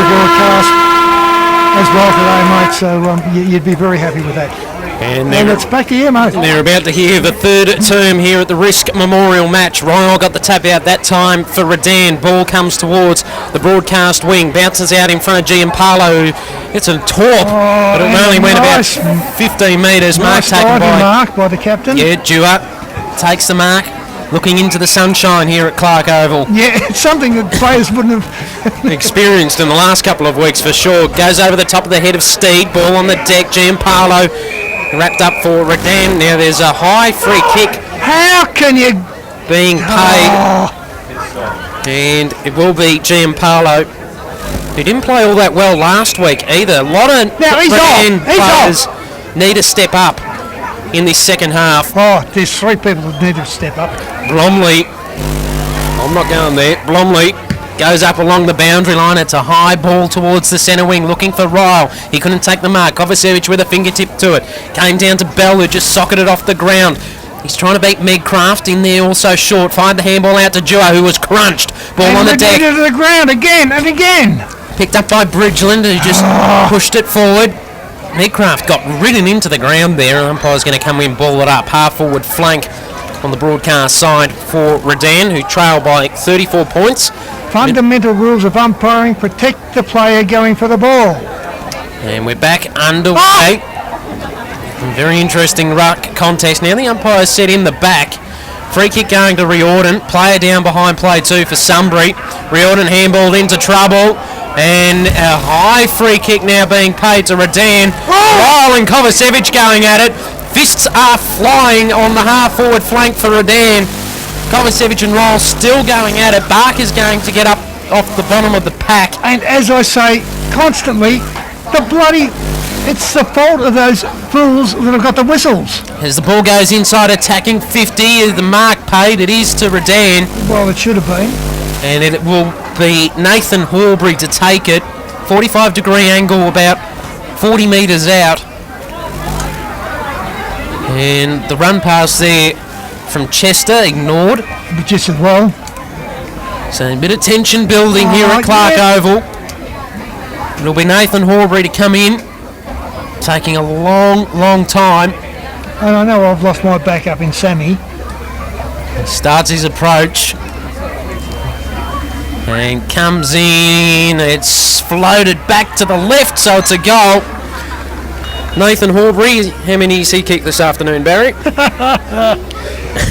broadcast as well today, mate. So you'd be very happy with that. And it's back to you, mate. They're about to hear the third term here at the Risk Memorial match. Ryle got the tap out that time for Redan. Ball comes towards the broadcast wing, bounces out in front of Gianpaolo. It's a torp, but it only went about 15 metres. Mark taken by the captain. Yeah, Dewar takes the mark. Looking into the sunshine here at Clark Oval. Yeah, it's something that players wouldn't have experienced in the last couple of weeks for sure. Goes over the top of the head of Steed. Ball on the deck. Gianpaolo wrapped up for Redan. Now there's a high free kick. How can you... being paid. And it will be Gianpaolo, who didn't play all that well last week either. A lot of Redan players need to step up in this second half. Oh, there's three people that need to step up. Blomley, I'm not going there. Blomley goes up along the boundary line. It's a high ball towards the centre wing, looking for Ryle. He couldn't take the mark. Kovacevic with a fingertip to it. Came down to Bell, who just socketed off the ground. He's trying to beat Megcraft in there, also short. Fired the handball out to Dewar, who was crunched. Ball on the deck. To the ground again and again. Picked up by Bridgeland, who just pushed it forward. Megcraft got ridden into the ground there. Umpire's going to come in, ball it up. Half forward flank on the broadcast side for Redan, who trail by 34 points. Fundamental rules of umpiring: protect the player going for the ball. And we're back underway. Very interesting ruck contest. Now the umpire's set in the back. Free kick going to Riordan. Player down behind play 2 for Sunbury. Riordan handballed into trouble. And a high free kick now being paid to Redan. Ryle and Kovacevic going at it. Fists are flying on the half-forward flank for Redan. Kovacevic and Ryle still going at it. Barker's going to get up off the bottom of the pack. And as I say constantly, it's the fault of those fools that have got the whistles. As the ball goes inside, attacking 50, is the mark paid. It is to Redan. Well, it should have been. And it will be Nathan Horbury to take it. 45-degree angle, about 40 metres out. And the run pass there from Chester, ignored. But just as well. So a bit of tension building here at Clark Oval. It'll be Nathan Horbury to come in. Taking a long time. And I know I've lost my backup in Sammy. Starts his approach. And comes in. It's floated back to the left, so it's a goal. Nathan Horbury, how many has he kicked this afternoon, Barry?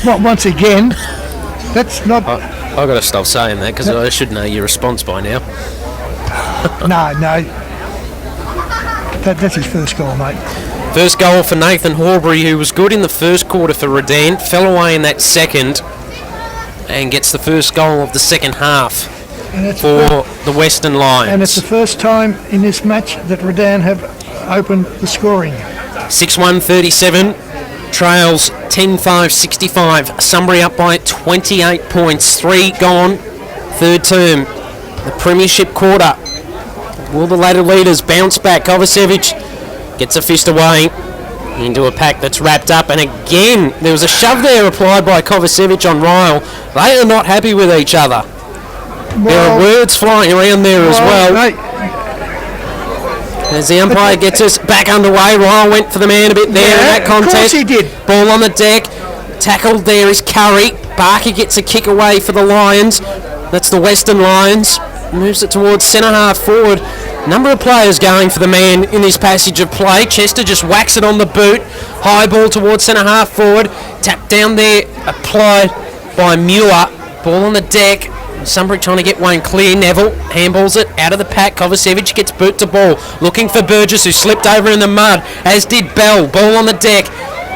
Not once again. That's not... I've got to stop saying that because I should know your response by now. No. That's his first goal, mate. First goal for Nathan Horbury, who was good in the first quarter for Redan, fell away in that second, and gets the first goal of the second half for the Western Lions. And it's the first time in this match that Redan have opened the scoring. 6-1-37, trails 10-5-65. Sunbury up by 28 points, 3 gone, third term. The Premiership quarter. Will the later leaders bounce back? Kovacevic gets a fist away into a pack that's wrapped up, and again there was a shove there applied by Kovacevic on Ryle. They are not happy with each other. There are words flying around there as well. As the umpire gets us back underway, Ryle went for the man a bit there in that contest. Of course he did. Ball on the deck. Tackled there is Curry. Barker gets a kick away for the Lions. That's the Western Lions. Moves it towards centre half forward. Number of players going for the man in this passage of play. Chester just whacks it on the boot. High ball towards centre half forward. Tap down there, applied by Muir. Ball on the deck. Sunbury trying to get one clear. Neville handballs it out of the pack. Kovacevic gets boot to ball. Looking for Burgess, who slipped over in the mud, as did Bell. Ball on the deck.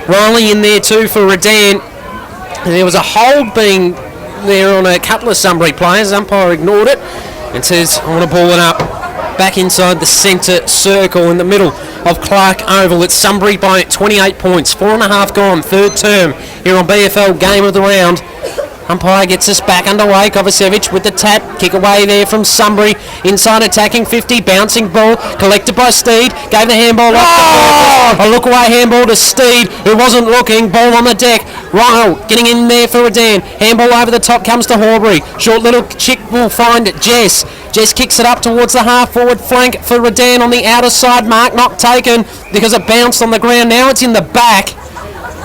Riley in there too for Redan. And there was a hold being there on a couple of Sunbury players. Umpire ignored it and says, I want to ball it up back inside the centre circle in the middle of Clark Oval. It's Sunbury by 28 points. 4.5 gone, third term here on BFL Game of the Round. Umpire gets us back underway. Kovacevic with the tap. Kick away there from Sunbury. Inside attacking 50. Bouncing ball. Collected by Steed. Gave the handball off. A look away handball to Steed, who wasn't looking. Ball on the deck. Ryle getting in there for Redan. Handball over the top comes to Horbury. Short little chick will find Jess. Jess kicks it up towards the half-forward flank for Redan on the outer side. Mark not taken because it bounced on the ground. Now it's in the back.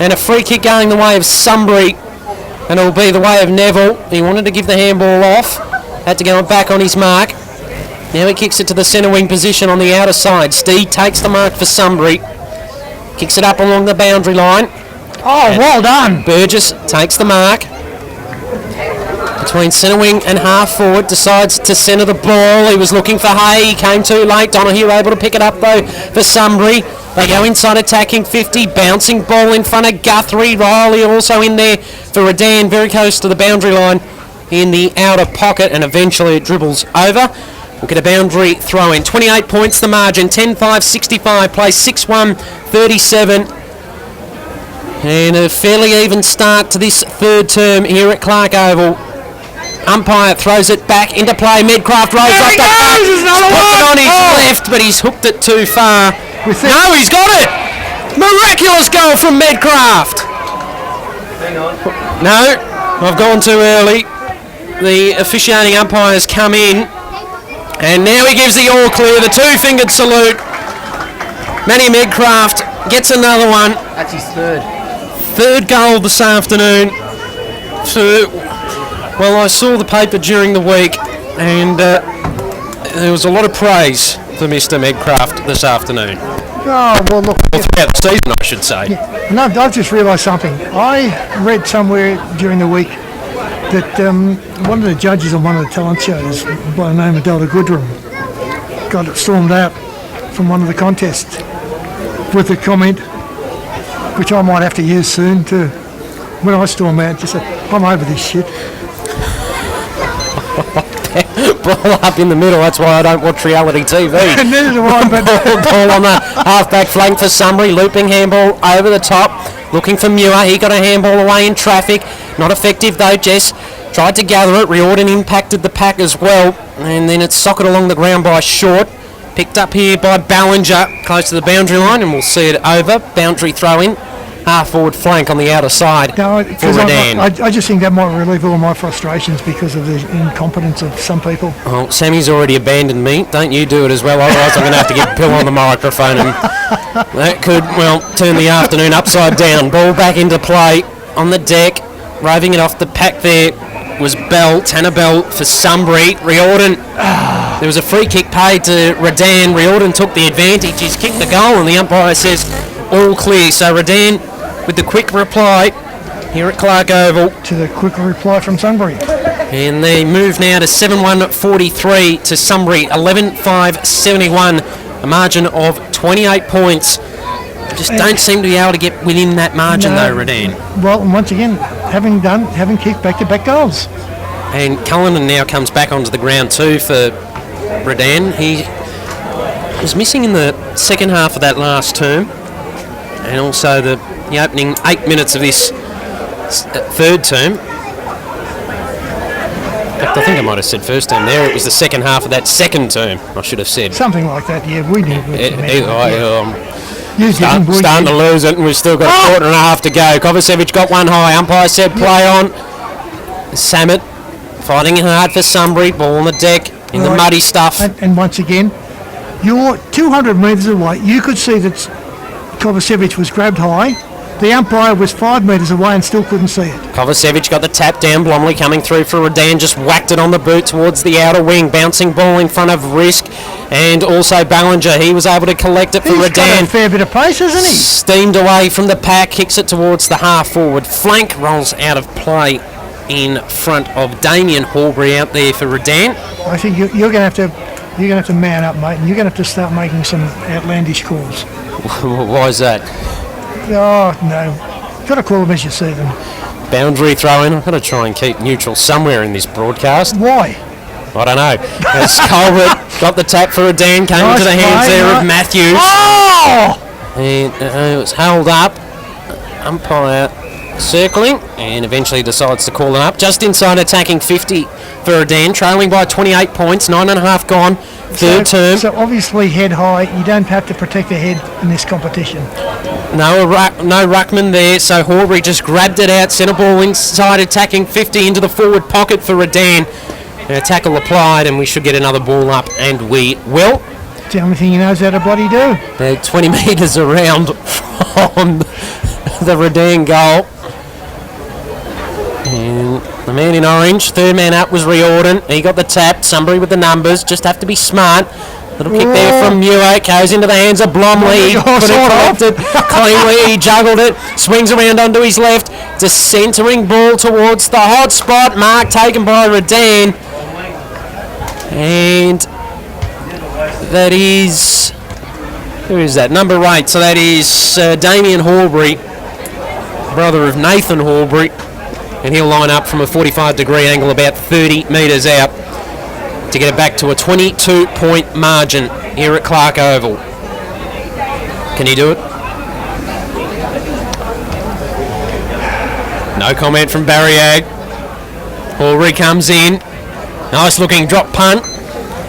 And a free kick going the way of Sunbury. And it will be the way of Neville. He wanted to give the handball off. Had to go back on his mark. Now he kicks it to the centre wing position on the outer side. Steed takes the mark for Sunbury. Kicks it up along the boundary line. Oh, well done. Burgess takes the mark. Between centre wing and half forward. Decides to centre the ball. He was looking for Hay. He came too late. Donahue able to pick it up though for Sunbury. They go inside attacking 50. Bouncing ball in front of Guthrie. Riley also in there for Redan. Very close to the boundary line in the outer pocket. And eventually it dribbles over. We'll get a boundary throw in. 28 points the margin. 10-5-65. Play 6-1-37. And a fairly even start to this third term here at Clark Oval. Umpire throws it back into play. Medcraft rolls up the back. Puts it on his left, but he's hooked it too far. No, he's got it! Miraculous goal from Medcraft! No, I've gone too early. The officiating umpires come in, and now he gives the all clear, the two-fingered salute. Manny Medcraft gets another one. That's his third. Third goal this afternoon. So, well, I saw the paper during the week, and there was a lot of praise for Mr. Medcraft this afternoon. Oh, well, look. Or throughout the season, I should say. Yeah. No, I've just realised something. I read somewhere during the week that one of the judges on one of the talent shows by the name of Delta Goodrum got stormed out from one of the contests with a comment which I might have to use soon to, when I storm out, just say, I'm over this shit. Ball up in the middle, that's why I don't watch reality TV. Neither do I, but... Ball on the half-back flank for Sunbury, looping handball over the top, looking for Muir. He got a handball away in traffic, not effective though. Jess tried to gather it. Riordan impacted the pack as well, and then it's socket along the ground by Short. Picked up here by Ballinger, close to the boundary line, and we'll see it over. Boundary throw in, half-forward flank on the outer side for Redan. I just think that might relieve all my frustrations because of the incompetence of some people. Well, Sammy's already abandoned me. Don't you do it as well, otherwise I'm going to have to get Bill on the microphone, and that could, well, turn the afternoon upside down. Ball back into play on the deck, roving it off the pack there was Bell, Tanner Bell for Sunbury. Riordan, there was a free kick paid to Redan. Riordan took the advantage. He's kicked the goal, and the umpire says all clear. So Redan with the quick reply here at Clark Oval. To the quick reply from Sunbury. And they move now to 7-1-43 to Sunbury, 11-5-71, a margin of 28 points. Just don't seem to be able to get within that margin though, Redan. Well, and once again, having kicked back-to-back goals. And Cullinan now comes back onto the ground too for Redan. He was missing in the second half of that last term, and also the opening 8 minutes of this third term. In fact, I think I might have said first term there. It was the second half of that second term, I should have said. Something like that, yeah. We did. Starting to lose it, and we've still got a quarter and a half to go. Kovacevic got one high. Umpire said play on. Samet fighting hard for Sunbury. Ball on the deck in the muddy stuff. And once again, you're 200 metres away. You could see that Kovacevic was grabbed high. The umpire was 5 metres away and still couldn't see it. Kovacevic got the tap down. Blomley coming through for Redan, just whacked it on the boot towards the outer wing. Bouncing ball in front of Risk, and also Ballinger. He was able to collect it for Redan. He's got a fair bit of pace, hasn't he? Steamed away from the pack, kicks it towards the half-forward flank, rolls out of play in front of Damien Horbury out there for Redan. I think you're going to have to man up, mate, and you're going to have to start making some outlandish calls. Why is that? Oh, no. Got to call them as you see them. Boundary throw-in. I've got to try and keep neutral somewhere in this broadcast. Why? I don't know. Colbert got the tap for Redan, came into the hands there of Matthews. Oh! And it was held up. Umpire circling, and eventually decides to call it up. Just inside attacking 50 for Redan, trailing by 28 points, 9.5 gone, third term. So obviously head high, you don't have to protect the head in this competition. No ruckman there, so Horbury just grabbed it out, centre ball inside attacking 50 into the forward pocket for Redan. And a tackle applied, and we should get another ball up, and we will. It's the only thing he knows how to bloody do. They're 20 metres around from the Redan goal. And the man in orange, third man up was Riordan. He got the tap. Sunbury with the numbers. Just have to be smart. Little kick there from Muir. Goes into the hands of Blomley. Put it collected cleanly. He juggled it. Swings around onto his left. It's a centering ball towards the hot spot. Mark taken by Redan. And that is... Who is that? Number 8. So that is Damien Horbury, brother of Nathan Horbury. And he'll line up from a 45-degree angle about 30 metres out to get it back to a 22-point margin here at Clark Oval. Can he do it? No comment from Barry Ag. Horbury comes in. Nice looking drop punt.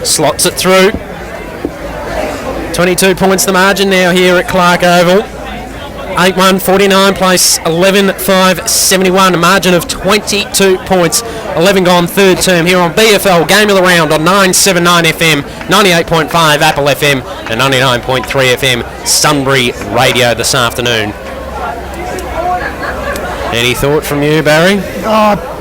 Slots it through. 22 points the margin now here at Clark Oval. 8-1-49 place 11-5-71, a margin of 22 points. 11 gone third term here on BFL Game of the Round on 979 FM, 98.5 Apple FM and 99.3 FM Sunbury Radio this afternoon. Any thought from you, Barry?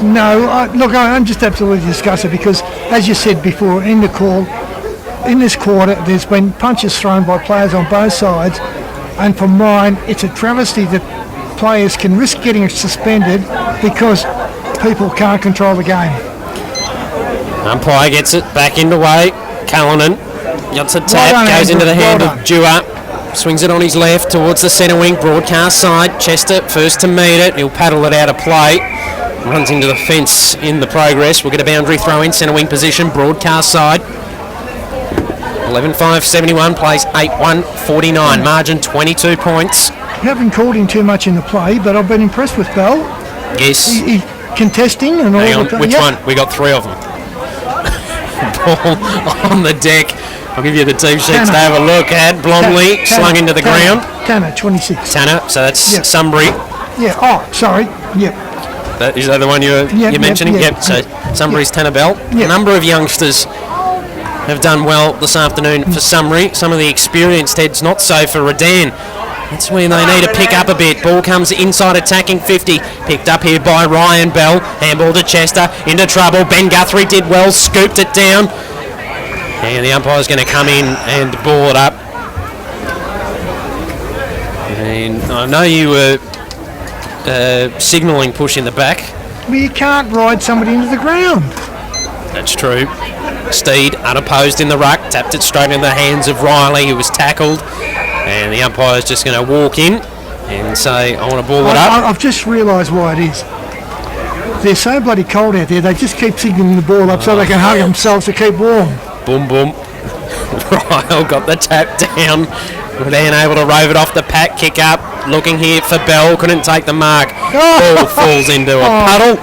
No. Look, I'm just absolutely disgusted because, as you said before, in this quarter, there's been punches thrown by players on both sides. And for mine, it's a travesty that players can risk getting suspended because people can't control the game. Umpire gets it back into way. Cullinan gets a tap, goes into the hand of Dewar. Swings it on his left towards the centre wing, broadcast side. Chester first to meet it. He'll paddle it out of play. Runs into the fence in the progress. We'll get a boundary throw in, centre wing position, broadcast side. 11-5-71 plays 8-1-49, margin 22 points. Haven't called him too much in the play, but I've been impressed with Bell. Yes. He contesting and all. Hang on, which one? We got 3 of them. Ball on the deck. I'll give you the team sheets to have a look at. Blomley slung into the ground. Tanner, 26. Tanner, so that's Sunbury. Yeah, sorry. Yep. Is that the one you're mentioning? Yep. So Sunbury's Tanner Bell. A number of youngsters have done well this afternoon for Sunbury. Some of the experienced heads not so for Redan. That's where they need to pick up a bit. Ball comes inside attacking 50. Picked up here by Ryan Bell. Handball to Chester. Into trouble. Ben Guthrie did well. Scooped it down. And the umpire's going to come in and ball it up. And I know you were signalling push in the back. Well, you can't ride somebody into the ground. That's true. Steed, unopposed in the ruck, tapped it straight in the hands of Riley, who was tackled. And the umpire's just going to walk in and say, I want to ball it up. I've just realised why it is. They're so bloody cold out there, they just keep signalling the ball up so they can hug themselves to keep warm. Boom, boom. Ryle got the tap down. Then able to rove it off the pack, kick up. Looking here for Bell, couldn't take the mark. Ball falls into a puddle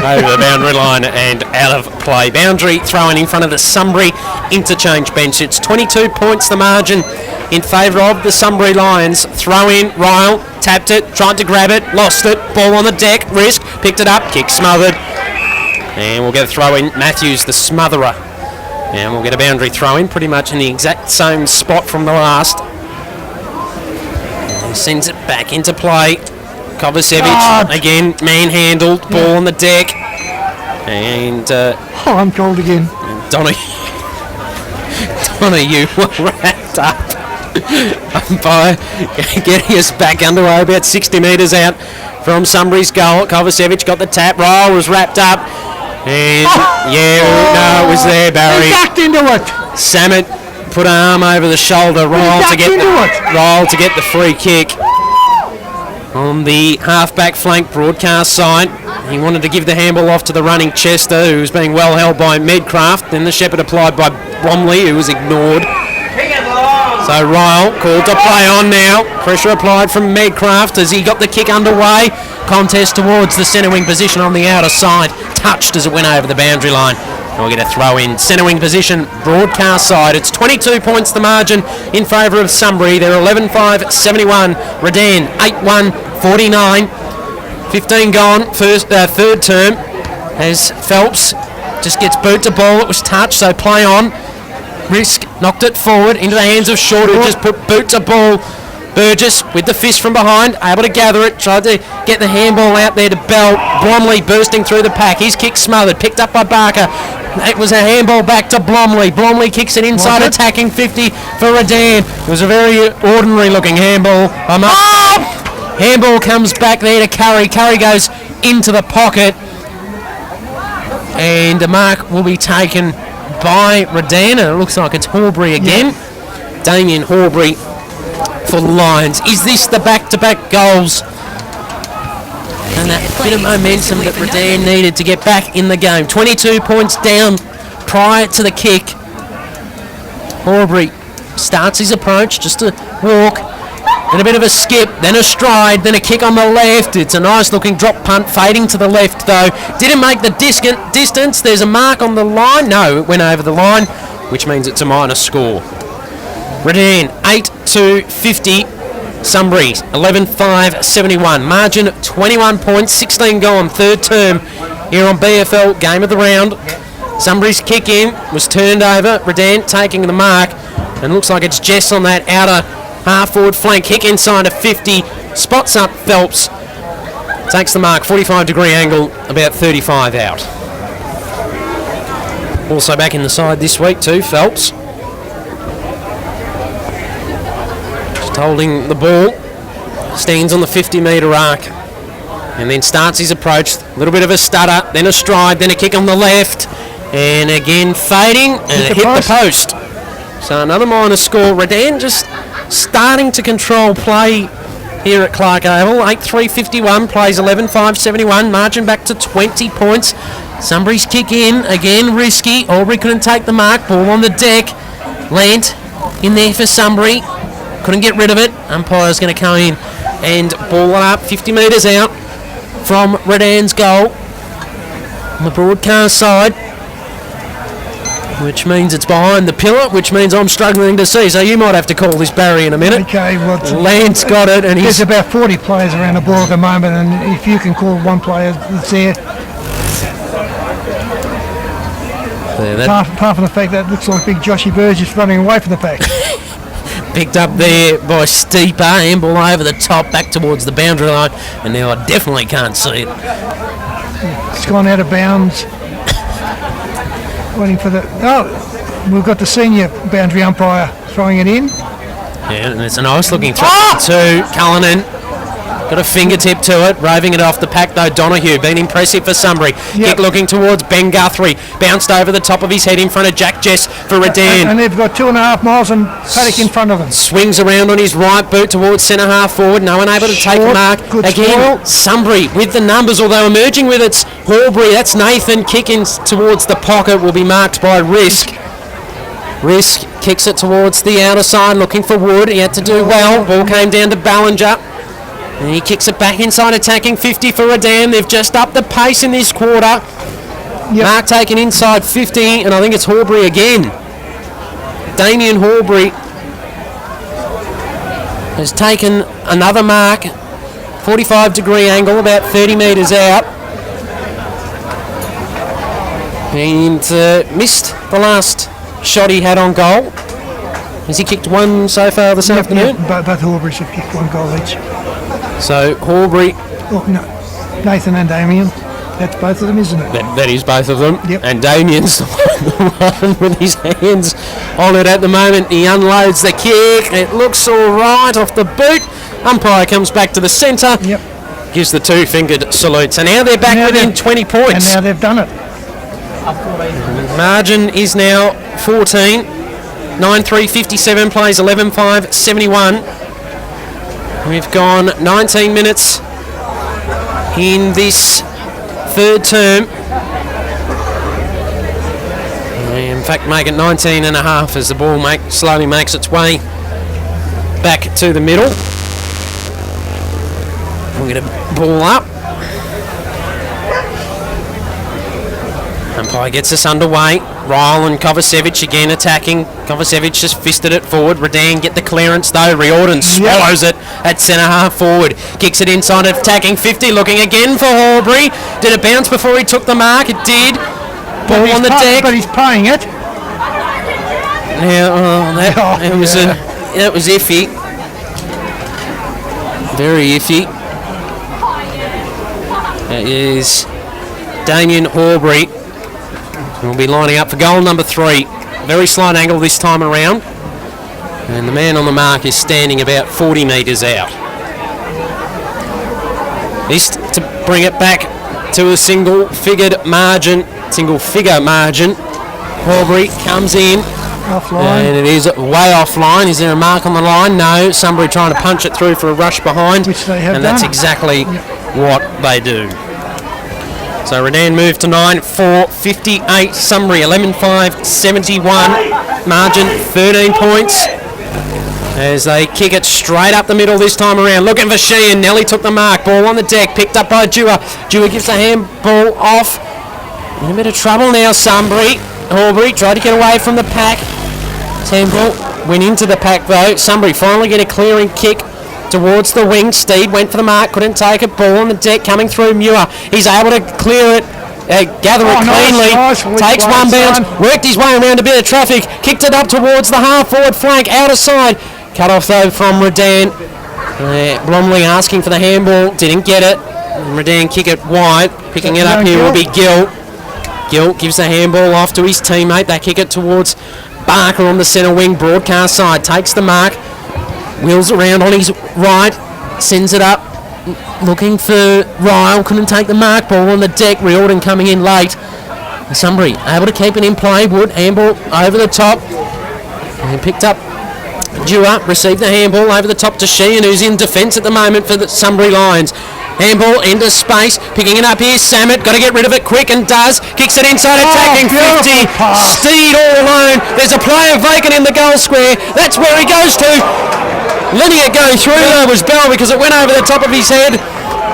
over the boundary line and out of play. Boundary thrown in front of the Sunbury interchange bench. It's 22 points the margin in favour of the Sunbury Lions. Throw in, Ryle tapped it, tried to grab it, lost it. Ball on the deck, risk, picked it up, kick smothered. And we'll get a throw in. Matthews, the smotherer. And we'll get a boundary throw in, pretty much in the exact same spot from the last. Sends it back into play. Kovacevic again, manhandled, ball on the deck. And I'm cold again. Donahue wrapped up by getting us back underway about 60 metres out from Sunbury's goal. Kovacevic got the tap, Ryle was wrapped up. And it was there, Barry. He backed into it. Samet put an arm over the shoulder, Ryle to get the free kick on the half-back flank broadcast side. He wanted to give the handball off to the running Chester, who was being well held by Medcraft. Then the shepherd applied by Bromley, who was ignored. So Ryle called to play on now. Pressure applied from Medcraft as he got the kick underway. Contest towards the centre wing position on the outer side. Touched as it went over the boundary line. And we'll get a throw in. Centre wing position, broadcast side. It's 22 points the margin in favour of Sunbury. They're 11-5-71. Redan 8-1-49. 15 gone, third term. As Phelps just gets boot to ball. It was touched, so play on. Risk knocked it forward into the hands of Short, who just put boot to ball. Burgess with the fist from behind, able to gather it, tried to get the handball out there to Bell. Blomley bursting through the pack. His kick smothered, picked up by Barker. It was a handball back to Blomley. Blomley kicks it inside, attacking 50 for Redan. It was a very ordinary looking handball. Handball comes back there to Curry. Curry goes into the pocket. And a mark will be taken by Redan. It looks like it's Horbury again. Yeah. Damien Horbury for the Lions. Is this the back-to-back goals? And that bit of momentum that Redan needed to get back in the game. 22 points down prior to the kick. Horbury starts his approach, just a walk, then a bit of a skip, then a stride, then a kick on the left. It's a nice looking drop punt, fading to the left though. Didn't make the distance. There's a mark on the line. No, it went over the line, which means it's a minus score. Redan 8-50. Sunbury 11-5-71. Margin 21 points, 16 gone, third term here on BFL Game of the Round. Sunbury's kick in was turned over. Redan taking the mark, and looks like it's Jess on that outer half forward flank. Kick inside of 50, spots up Phelps, takes the mark, 45 degree angle, about 35 out. Also back in the side this week too, Phelps. Just holding the ball, stands on the 50 metre arc, and then starts his approach. A little bit of a stutter, then a stride, then a kick on the left, and again fading, and it hit the post. So another minor score. Redan just starting to control play here at Clark Oval. 8-3-51, plays 11-5-71, margin back to 20 points. Sunbury's kick in, again risky. Albury couldn't take the mark, ball on the deck. Lant in there for Sunbury, couldn't get rid of it. Umpire's going to come in and ball it up 50 metres out from Redan's goal on the broadcast side, which means it's behind the pillar, which means I'm struggling to see. So you might have to call this Barry in a minute. Okay, well, Lance got it, and there's about 40 players around the ball at the moment, and if you can call one player that's there, apart from the fact that it looks like big Joshy Burgess running away from the pack. Picked up there by Steeper, handball over the top, back towards the boundary line, and now I definitely can't see it. It's gone out of bounds. Waiting for the... Oh, we've got the senior boundary umpire throwing it in. Yeah, and it's a nice looking throw to Cullinan. Got a fingertip to it, roving it off the pack though. Donoghue been impressive for Sunbury. Kick looking towards Ben Guthrie, bounced over the top of his head in front of Jack Jess for Redan. And they've got 2.5 miles and paddock in front of them. Swings around on his right boot towards centre half forward. No one able to take the mark. Again, Sunbury with the numbers, although emerging with it's Horbury. That's Nathan kicking towards the pocket, will be marked by Risk. Risk kicks it towards the outer side, looking for Wood. He had to do well. Ball came down to Ballinger. And he kicks it back inside, attacking 50 for Redan. They've just upped the pace in this quarter. Mark taken inside 50, and I think it's Horbury again. Damien Horbury has taken another mark. 45 degree angle, about 30 metres out. And missed the last shot he had on goal. Has he kicked one so far this afternoon? Both Horburys have kicked one goal each. So Horbury... Oh, no. Nathan and Damien. That's both of them, isn't it? That is both of them. Yep. And Damien's the one with his hands on it at the moment. He unloads the kick. It looks all right off the boot. Umpire comes back to the centre. Yep. Gives the two-fingered salute. So now they're back within 20 points. And now they've done it. Margin is now 14. 9-3-57, plays 11-5-71. We've gone 19 minutes in this third term. In fact, make it 19 and a half as the ball slowly makes its way back to the middle. We'll get a ball up. Umpire gets us underway. Ryle and Kovacevic again attacking. Kovacevic just fisted it forward. Redan get the clearance though. Riordan swallows it at centre half forward. Kicks it inside, attacking 50. Looking again for Horbury. Did it bounce before he took the mark? It did. Ball on the deck. But he's paying it. Yeah, that was iffy. Very iffy. That is Damien Horbury. We'll be lining up for goal number 3. Very slight angle this time around. And the man on the mark is standing about 40 metres out. This to bring it back to a single-figure margin. Horbury comes in. Offline. And it is way offline. Is there a mark on the line? No. Sunbury trying to punch it through for a rush behind. Which they have and done. That's exactly what they do. So Redan moved to 9-4-58. Sunbury 11-5, 71. Margin 13 points. As they kick it straight up the middle this time around. Looking for Sheehan. Nelly took the mark. Ball on the deck. Picked up by Dewar. Dewar gives the handball off. In a bit of trouble now, Sunbury. Horbury tried to get away from the pack. Handball went into the pack though. Sunbury finally get a clearing kick towards the wing. Steed went for the mark, couldn't take it. Ball on the deck coming through Muir. He's able to clear it, gather it cleanly. Nice. Takes one bounce, worked his way around a bit of traffic, kicked it up towards the half-forward flank, outer side. Cut off though from Redan. Blomley asking for the handball, didn't get it. Redan kick it wide. Picking it up here will be Gill. Gill gives the handball off to his teammate. They kick it towards Barker on the centre wing, broadcast side. Takes the mark. Wheels around on his right. Sends it up. Looking for Ryle. Couldn't take the mark. Ball on the deck. Riordan coming in late. Sunbury able to keep it in play. Wood handball over the top. And picked up Dewar. Received the handball over the top to Sheehan, who's in defence at the moment for the Sunbury Lions. Handball into space, picking it up here. Samet got to get rid of it quick and does. Kicks it inside, attacking 50. Steed all alone. There's a player vacant in the goal square. That's where he goes to. Letting it go through though was Bell because it went over the top of his head.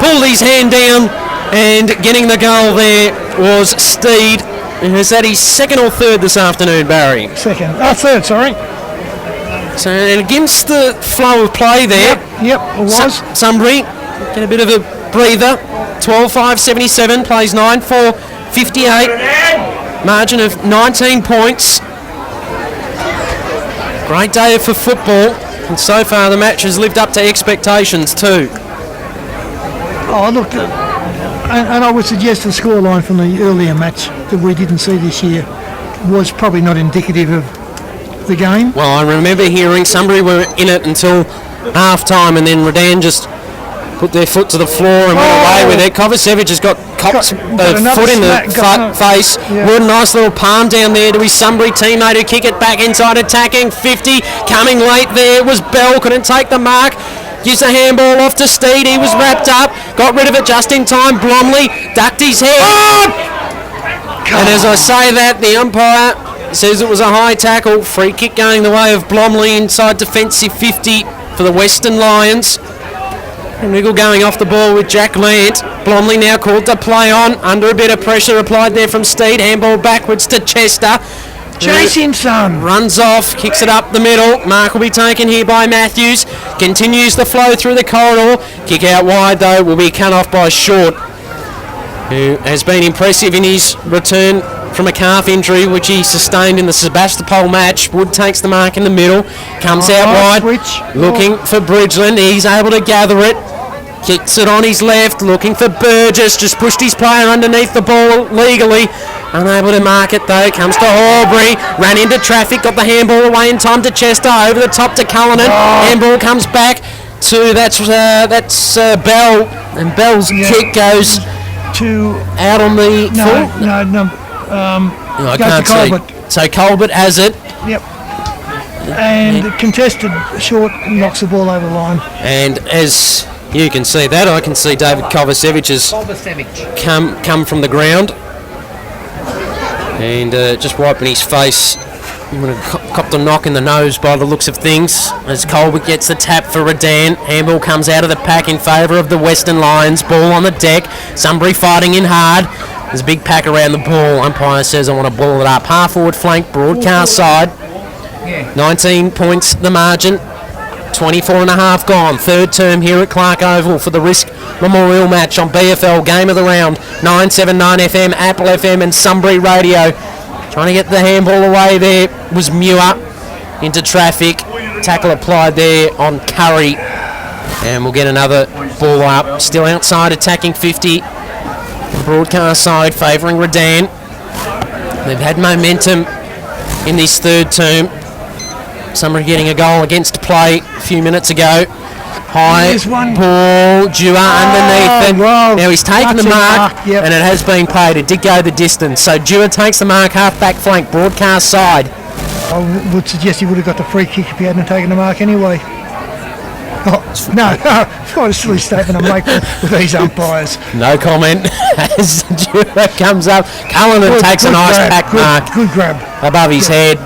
Pulled his hand down and getting the goal there was Steed. Is that his second or third this afternoon, Barry? Third, sorry. So and against the flow of play there. Yep, it was. Sunbury get a bit of a breather. 12-5-77, plays 9-4-58. Margin of 19 points. Great day for football. And so far the match has lived up to expectations too. Oh, look, and I would suggest the scoreline from the earlier match that we didn't see this year was probably not indicative of the game. Well, I remember hearing Sunbury were in it until half-time and then Redan just put their foot to the floor and went away with it. Kovacevic has got copped the foot in the face. Yeah. Wood, nice little palm down there to his Sunbury teammate who kick it back inside, attacking 50. Coming late there was Bell, couldn't take the mark. Gives a handball off to Steed, he was wrapped up. Got rid of it just in time. Blomley ducked his head. And as I say that, the umpire says it was a high tackle. Free kick going the way of Blomley inside defensive 50 for the Western Lions. Niggle going off the ball with Jack Lant. Blomley now called to play on. Under a bit of pressure applied there from Steed. Handball backwards to Chester. Chase him, son. Runs off, kicks it up the middle. Mark will be taken here by Matthews. Continues the flow through the corridor. Kick out wide though will be cut off by Short, who has been impressive in his return from a calf injury which he sustained in the Sebastopol match. Wood takes the mark in the middle. Comes out wide. Looking for Bridgeland. He's able to gather it. Kicks it on his left, looking for Burgess, just pushed his player underneath the ball legally. Unable to mark it though, comes to Horbury, ran into traffic, got the handball away in time to Chester, over the top to Cullinan. Handball comes back to, that's Bell, and Bell's kick goes to out on the full. I can't see. So Colbert has it. Yep. And contested, Short knocks the ball over the line. And as you can see that, I can see David Kovacevic has come from the ground and just wiping his face. I'm going to Copped a knock in the nose by the looks of things as Colbert gets the tap for Redan. Handball comes out of the pack in favour of the Western Lions. Ball on the deck. Sunbury fighting in hard. There's a big pack around the ball. Umpire says I want to ball it up. Half forward flank, broadcast side. 19 points the margin. 24 and a half gone. Third term here at Clark Oval for the Risk Memorial match on BFL Game of the Round. 979 FM, Apple FM and Sunbury Radio. Trying to get the handball away there was Muir into traffic. Tackle applied there on Curry. And we'll get another ball up. Still outside attacking 50. Broadcast side favouring Redan. They've had momentum in this third term. Sunbury getting a goal against play a few minutes ago. High ball, Dewar underneath it. Well, now he's taken the mark, and it has been played. It did go the distance. So Dewar takes the mark, half back flank, broadcast side. I would suggest he would have got the free kick if he hadn't taken the mark anyway. Oh, no, it's quite a silly statement I make with these umpires. No comment as Dewar comes up. Cullinan takes a nice pack mark. Good grab. Above his head.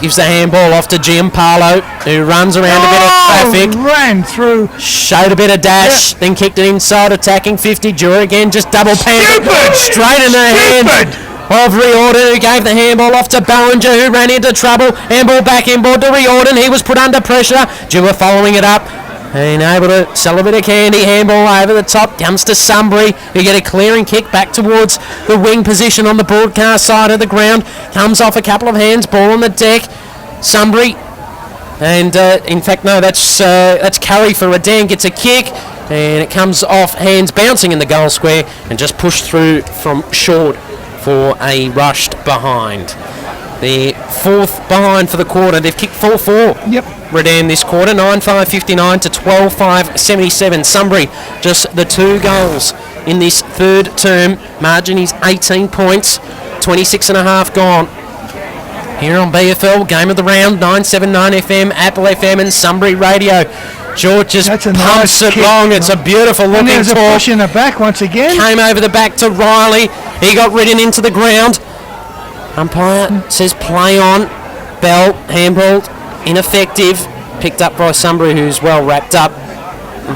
Gives the handball off to Giampaolo, who runs around a bit of traffic. Ran through. Showed a bit of dash, then kicked it inside, attacking 50. Dewar again, just double panned straight in the hands of Riordan, who gave the handball off to Ballinger, who ran into trouble. Handball back inboard to Riordan. He was put under pressure. Dewar following it up. And able to sell a bit of candy. Handball over the top. Comes to Sunbury, who get a clearing kick back towards the wing position on the broadcast side of the ground. Comes off a couple of hands. Ball on the deck. Sunbury. And in fact, no, that's Curry for Redan. Gets a kick. And it comes off hands, bouncing in the goal square. And just pushed through from short for a rushed behind. They're fourth behind for the quarter. They've kicked 4-4. Yep. Redan this quarter, 9-5-59 to 12-5-77. Sunbury, just the 2 goals in this third term. Margin is 18 points, 26 and a half gone. Here on BFL, Game of the Round, 979 FM, Apple FM and Sunbury Radio. George just pumps it long. It's a beautiful looking and there's talk. A push in the back once again. Came over the back to Riley. He got ridden into the ground. Umpire says play on. Bell, handballed, ineffective. Picked up by Sunbury, who's well wrapped up.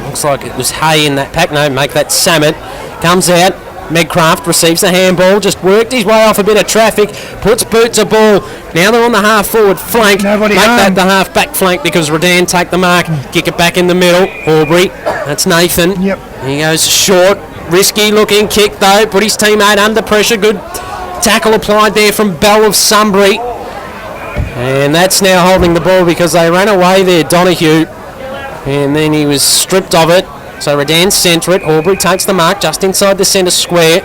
Looks like it was Hay in that pack. No, make that Samet. Comes out. Medcraft receives the handball. Just worked his way off a bit of traffic. Puts boot to ball. Now they're on the half forward flank. Nobody make home. that the half back flank because Redan take the mark. Kick it back in the middle. Aubrey. That's Nathan. Yep. He goes short. Risky looking kick though. Put his teammate under pressure. Good tackle applied there from Bell of Sunbury. And that's now holding the ball because they ran away there, Donahue. And then he was stripped of it. So Redan centre it. Aubrey takes the mark just inside the centre square.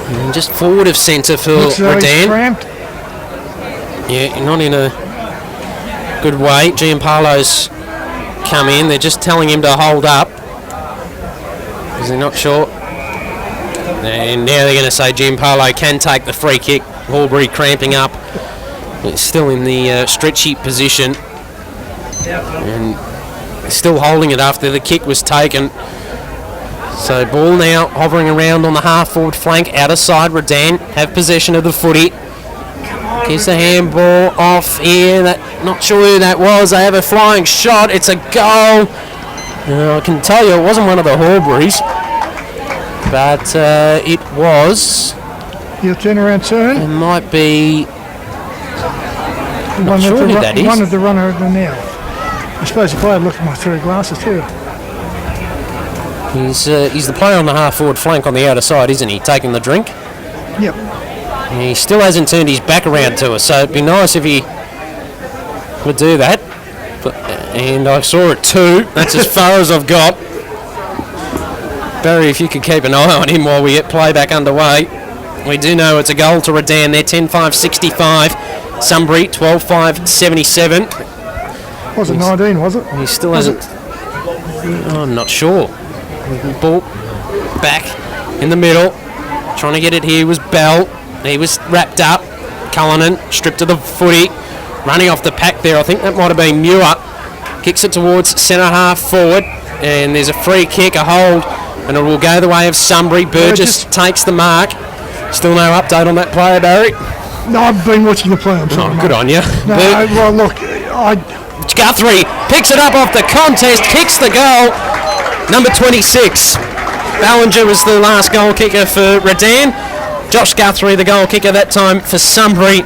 And just forward of centre for Redan. Yeah, not in a good way. Giampaolo's come in. They're just telling him to hold up because they're not sure. And now they're going to say Giampaolo can take the free kick. Aubrey cramping up. It's still in the stretchy position. And still holding it after the kick was taken. So ball now hovering around on the half forward flank. Outer side, Redan have possession of the footy. Gives the handball off here. Not sure who that was. They have a flying shot. It's a goal. I can tell you it wasn't one of the Horburys. But it was. You'll turn around soon. It might be. One sure who that is. One of the runner of the now. I suppose if I had looked at my 3 glasses too. He's the player on the half forward flank on the outer side, isn't he? Taking the drink. Yep. He still hasn't turned his back around to us, so it'd be nice if he would do that. And I saw it too. That's as far as I've got. Barry, if you could keep an eye on him while we get play back underway. We do know it's a goal to Redan. They're 10-5-65. Sunbury 12-5-77. Was it 19, was it? He still hasn't. I'm not sure. Ball back in the middle. Trying to get it here was Bell. He was wrapped up. Cullinan stripped to the footy. Running off the pack there. I think that might have been Muir. Kicks it towards centre half forward. And there's a free kick, a hold. And it will go the way of Sunbury. Burgess takes the mark. Still no update on that player, Barry. No, I've been watching the play. I'm sorry, Good on you. No, well, look, Guthrie picks it up off the contest, kicks the goal. Number 26. Ballinger was the last goal kicker for Redan. Josh Guthrie, the goal kicker that time for Sunbury.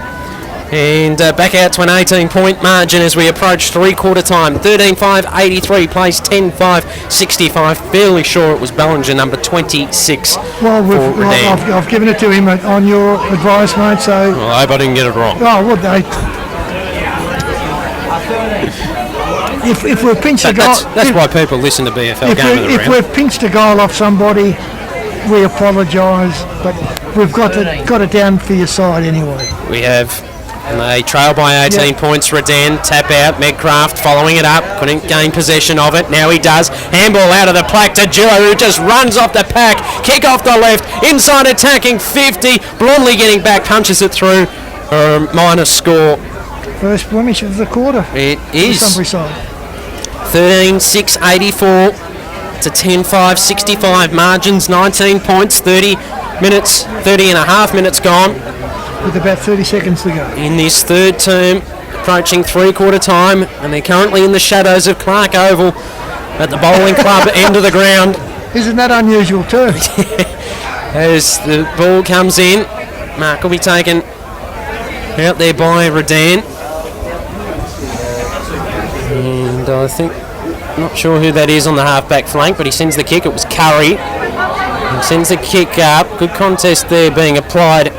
And back out to an 18-point margin as we approach three-quarter time. 13-5, 83 plays 10-5, 65. Fairly sure it was Ballinger, number 26. well, I've given it to him on your advice, mate. So, Well, I hope I didn't get it wrong. oh, would they? If we've pinched a goal, That's why people listen to BFL Game of the if Round. we've pinched a goal off somebody, we apologise, but we've got it down for your side anyway. We have, and they trail by 18 points. Redan tap out. Medcraft following it up. Couldn't gain possession of it. Now he does. Handball out of the plaque to Gillo, who just runs off the pack. Kick off the left. Inside attacking 50. Blondley getting back. Punches it through. Minus score. First blemish of the quarter. It The is Sunbury side. 13-6, 84 to 10-5, 65. Margins 19 points. 30 and a half minutes gone. With about 30 seconds to go. In this third term, approaching three-quarter time, and they're currently in the shadows of Clark Oval at the bowling club end of the ground. Isn't that unusual too? As the ball comes in, mark will be taken out there by Redan. And I think, not sure who that is on the half-back flank, but he sends the kick. It was Curry. He sends the kick up. Good contest there being applied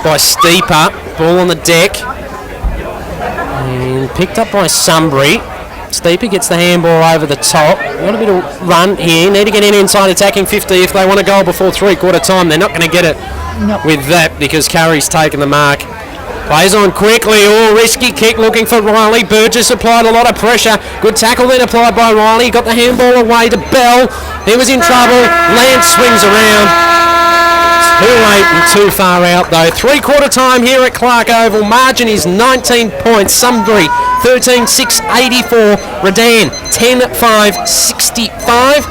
by Steeper. Ball on the deck. And picked up by Sunbury. Steeper gets the handball over the top. Got a bit of run here. Need to get in inside attacking 50 if they want a goal before three-quarter time. They're not going to get it with that because Curry's taken the mark. Plays on quickly. Oh, risky kick looking for Riley. Burgess applied a lot of pressure. Good tackle then applied by Riley. Got the handball away to Bell. He was in trouble. Lance swings around. Too late and too far out though. Three-quarter time here at Clark Oval. Margin is 19 points. Sunbury 13-6, 84. Redan 10-5, 65.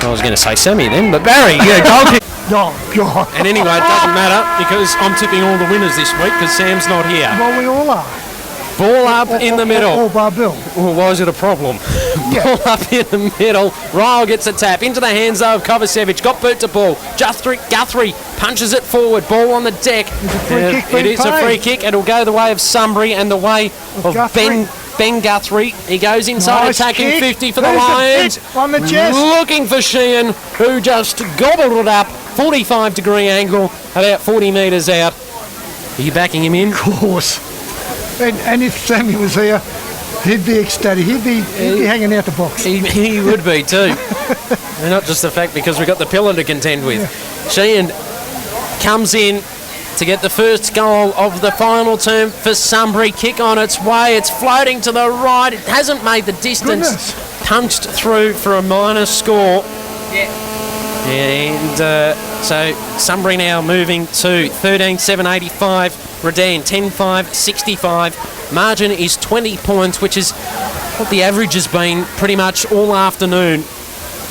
I was going to say Sammy then, but Barry, goal kick. Oh, God. And anyway, it doesn't matter because I'm tipping all the winners this week because Sam's not here. Well, we all are. Ball up in the middle. All bar Bill. Well, why is it a problem? Ball up in the middle. Ryle gets a tap into the hands of Kovacevic. Got boot to ball. Guthrie punches it forward. Ball on the deck. It is a free kick. It'll go the way of Sunbury and the way of Ben Guthrie. He goes inside attacking kick. 50 for the Lions. On the chest. Looking for Sheehan, who just gobbled it up. 45-degree angle, about 40 metres out. Are you backing him in? Of course. And if Sammy was here, he'd be ecstatic. He'd be hanging out the box. He would be too. And not just the fact because we've got the pillar to contend with. Sheehan comes in to get the first goal of the final term for Sunbury. Kick on its way. It's floating to the right. It hasn't made the distance. Goodness. Punched through for a minus score. And so Sunbury now moving to 13-7, 85. Redan 10-5, 65. Margin is 20 points, which is what the average has been pretty much all afternoon.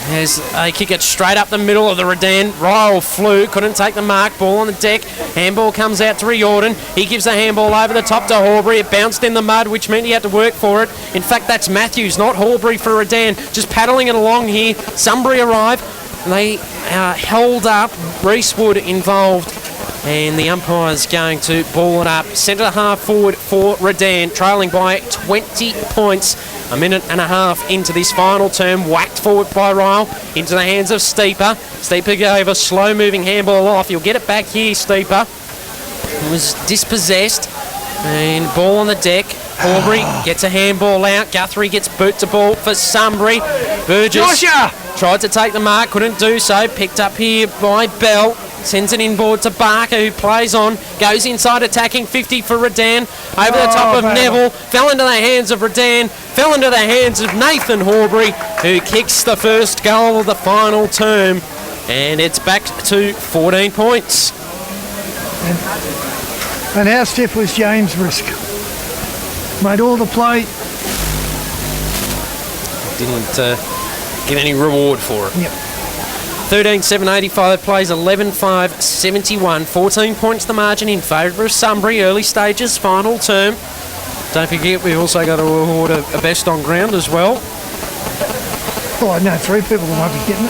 As they kick it straight up the middle of the Redan. Ryle flew, couldn't take the mark. Ball on the deck. Handball comes out to Riordan. He gives the handball over the top to Horbury. It bounced in the mud, which meant he had to work for it. In fact, that's Matthews, not Horbury for Redan. Just paddling it along here. Sunbury arrive. They held up. Reese Wood involved. And the umpire's going to ball it up. Centre half forward for Redan, trailing by 20 points. A minute and a half into this final term. Whacked forward by Ryle into the hands of Steeper. Steeper gave a slow-moving handball off. He'll get it back here, Steeper. He was dispossessed. And ball on the deck. Aubrey gets a handball out. Guthrie gets boot to ball for Sunbury. Burgess tried to take the mark, couldn't do so. Picked up here by Bell. Sends it inboard to Barker, who plays on. Goes inside attacking 50 for Redan. Over the top of Neville. Fell into the hands of Redan. Fell into the hands of Nathan Horbury, who kicks the first goal of the final term. And it's back to 14 points. And how stiff was James' risk? Made all the play. Didn't get any reward for it. Yep. 13.785 plays 11.5.71. 14 points the margin in favour of Sunbury. Early stages, final term. Don't forget, we've also got to award a best on ground as well. Oh, I know 3 people that might be getting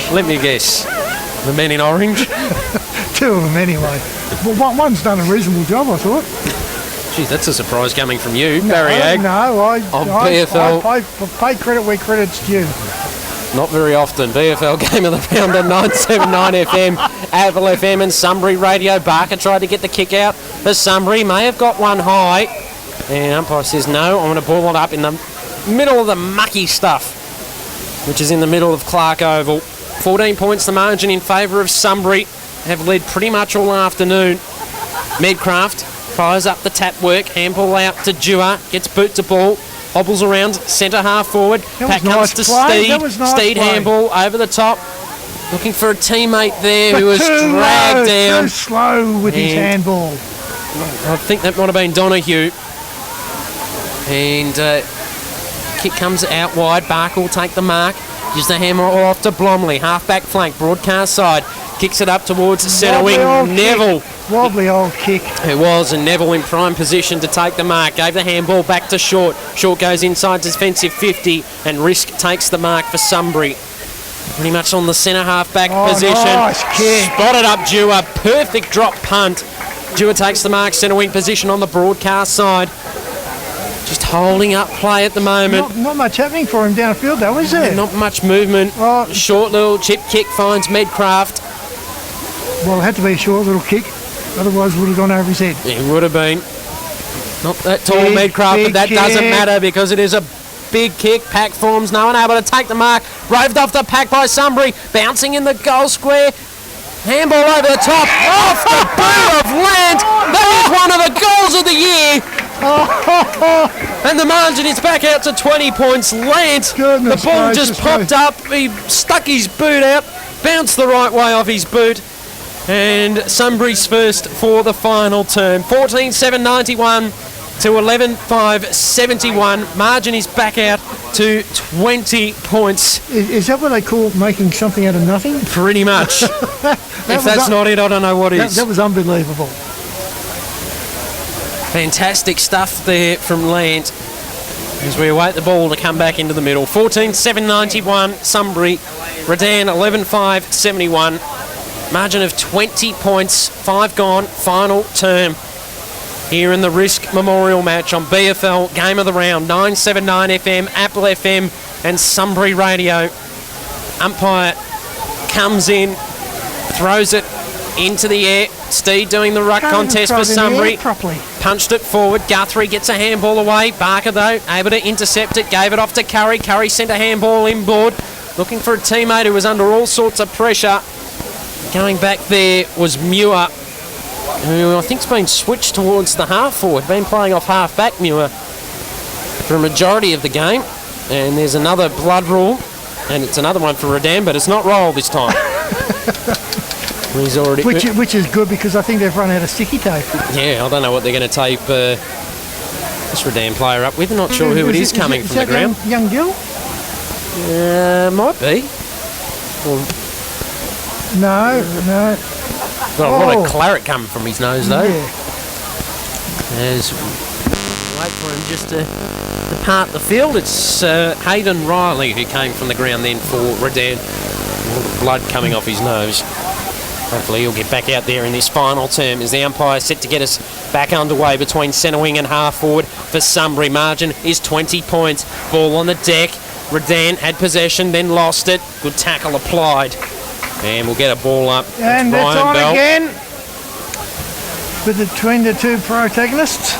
it. Let me guess. The men in orange. 2 of them anyway. Well, one's done a reasonable job, I thought. Geez, that's a surprise coming from you, Barry Ag. No, I BFL. pay credit where credit's due. Not very often. BFL Game of the Round on 979 FM, Apple FM and Sunbury Radio. Barker tried to get the kick out for Sunbury. May have got one high. And umpire says no, I'm going to ball it up in the middle of the mucky stuff, which is in the middle of Clark Oval. 14 points the margin in favour of Sunbury. Have led pretty much all afternoon. Medcraft fires up the tap work. Handball out to Dewar. Gets boot to ball. Hobbles around, centre half forward. Back comes to Steed. Steed handball over the top. Looking for a teammate there who was dragged down. Too slow with his handball. I think that might have been Donahue. And kick comes out wide. Barker will take the mark. Gives the hammer off to Blomley. Half-back flank, broadcast side. Kicks it up towards the centre wing. Neville. Wobbly old kick. It was, and Neville in prime position to take the mark. Gave the handball back to Short. Short goes inside defensive 50, and Risk takes the mark for Sunbury. Pretty much on the centre half-back position. Nice kick. Spotted up Dewar. Perfect drop punt. Dewar takes the mark, centre wing position on the broadcast side. Just holding up play at the moment. Not much happening for him downfield though, is there? Not much movement. Oh. Short little chip kick finds Medcraft. Well, it had to be a short little kick. Otherwise, would have gone over his head. It would have been. Not that tall, Medcraft, but that doesn't matter because it is a big kick. Pack forms, no one able to take the mark. Roved off the pack by Sunbury. Bouncing in the goal square. Handball over the top. Off the boot of Land. That is one of the goals of the year. And the margin is back out to 20 points. Land, the ball just popped up. He stuck his boot out. Bounced the right way off his boot. And Sunbury's first for the final term. 14.791 to 11.571. Margin is back out to 20 points. Is that what they call making something out of nothing? Pretty much. If that's not it, I don't know what is. That was unbelievable. Fantastic stuff there from Land as we await the ball to come back into the middle. 14.791 Sunbury. Redan 11.571. Margin of 20 points, 5 gone, final term. Here in the Risk Memorial match on BFL Game of the Round, 979 FM, Apple FM and Sunbury Radio. Umpire comes in, throws it into the air. Steed doing the ruck contest for Sunbury. Punched it forward. Guthrie gets a handball away. Barker, though, able to intercept it. Gave it off to Curry. Curry sent a handball inboard. Looking for a teammate who was under all sorts of pressure. Going back there was Muir, who I think's been switched towards the half forward. Been playing off half back, Muir, for a majority of the game. And there's another blood rule, and it's another one for Redan, but it's not roll this time. He's already which is good because I think they've run out of sticky tape. Yeah, I don't know what they're going to tape this Redan player up with. I'm not sure who it is coming from the ground. Young Gill? Might be. No. Got a lot of claret coming from his nose, though. Yeah. As wait for him just to part the field. It's Hayden Riley who came from the ground then for Redan. A lot of blood coming off his nose. Hopefully he'll get back out there in this final term as the umpire set to get us back underway between centre wing and half forward for Sunbury. Margin is 20 points. Ball on the deck. Redan had possession, then lost it. Good tackle applied. And we'll get a ball up. And it's on Bell again between the two protagonists.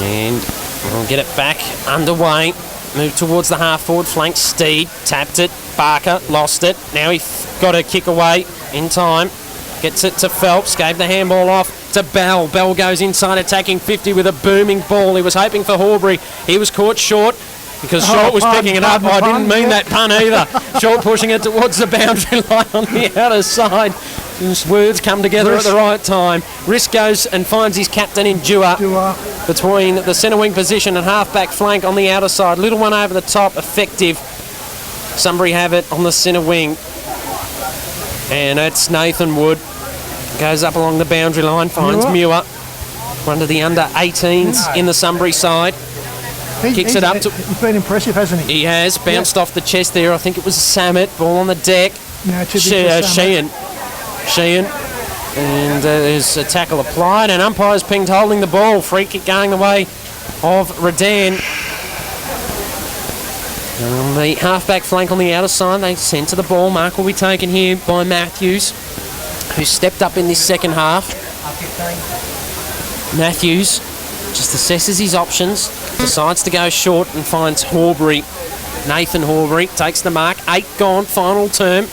And we'll get it back underway. Move towards the half forward flank. Steed tapped it. Barker lost it. Now he got a kick away in time. Gets it to Phelps. Gave the handball off to Bell. Bell goes inside attacking 50 with a booming ball. He was hoping for Horbury. He was caught short because Short was picking it up. I didn't mean that pun either. Short pushing it towards the boundary line on the outer side. His words come together at the right time. Risk goes and finds his captain in Dewar between the centre wing position and half back flank on the outer side. Little one over the top, effective. Sunbury have it on the centre wing. And it's Nathan Wood. Goes up along the boundary line, finds Muir. One of the under-18s in the Sunbury side. Kicks it up to... He's been impressive, hasn't he? He has. Bounced off the chest there. I think it was Samet. Ball on the deck. No, Sheehan. And there's a tackle applied, and umpire's pinged holding the ball. Free kick going the way of Redan. On the half-back flank on the outer side, they centre the ball. Mark will be taken here by Matthews, who stepped up in this second half. Matthews just assesses his options, decides to go short and finds Horbury. Nathan Horbury takes the mark. 8 gone, final term.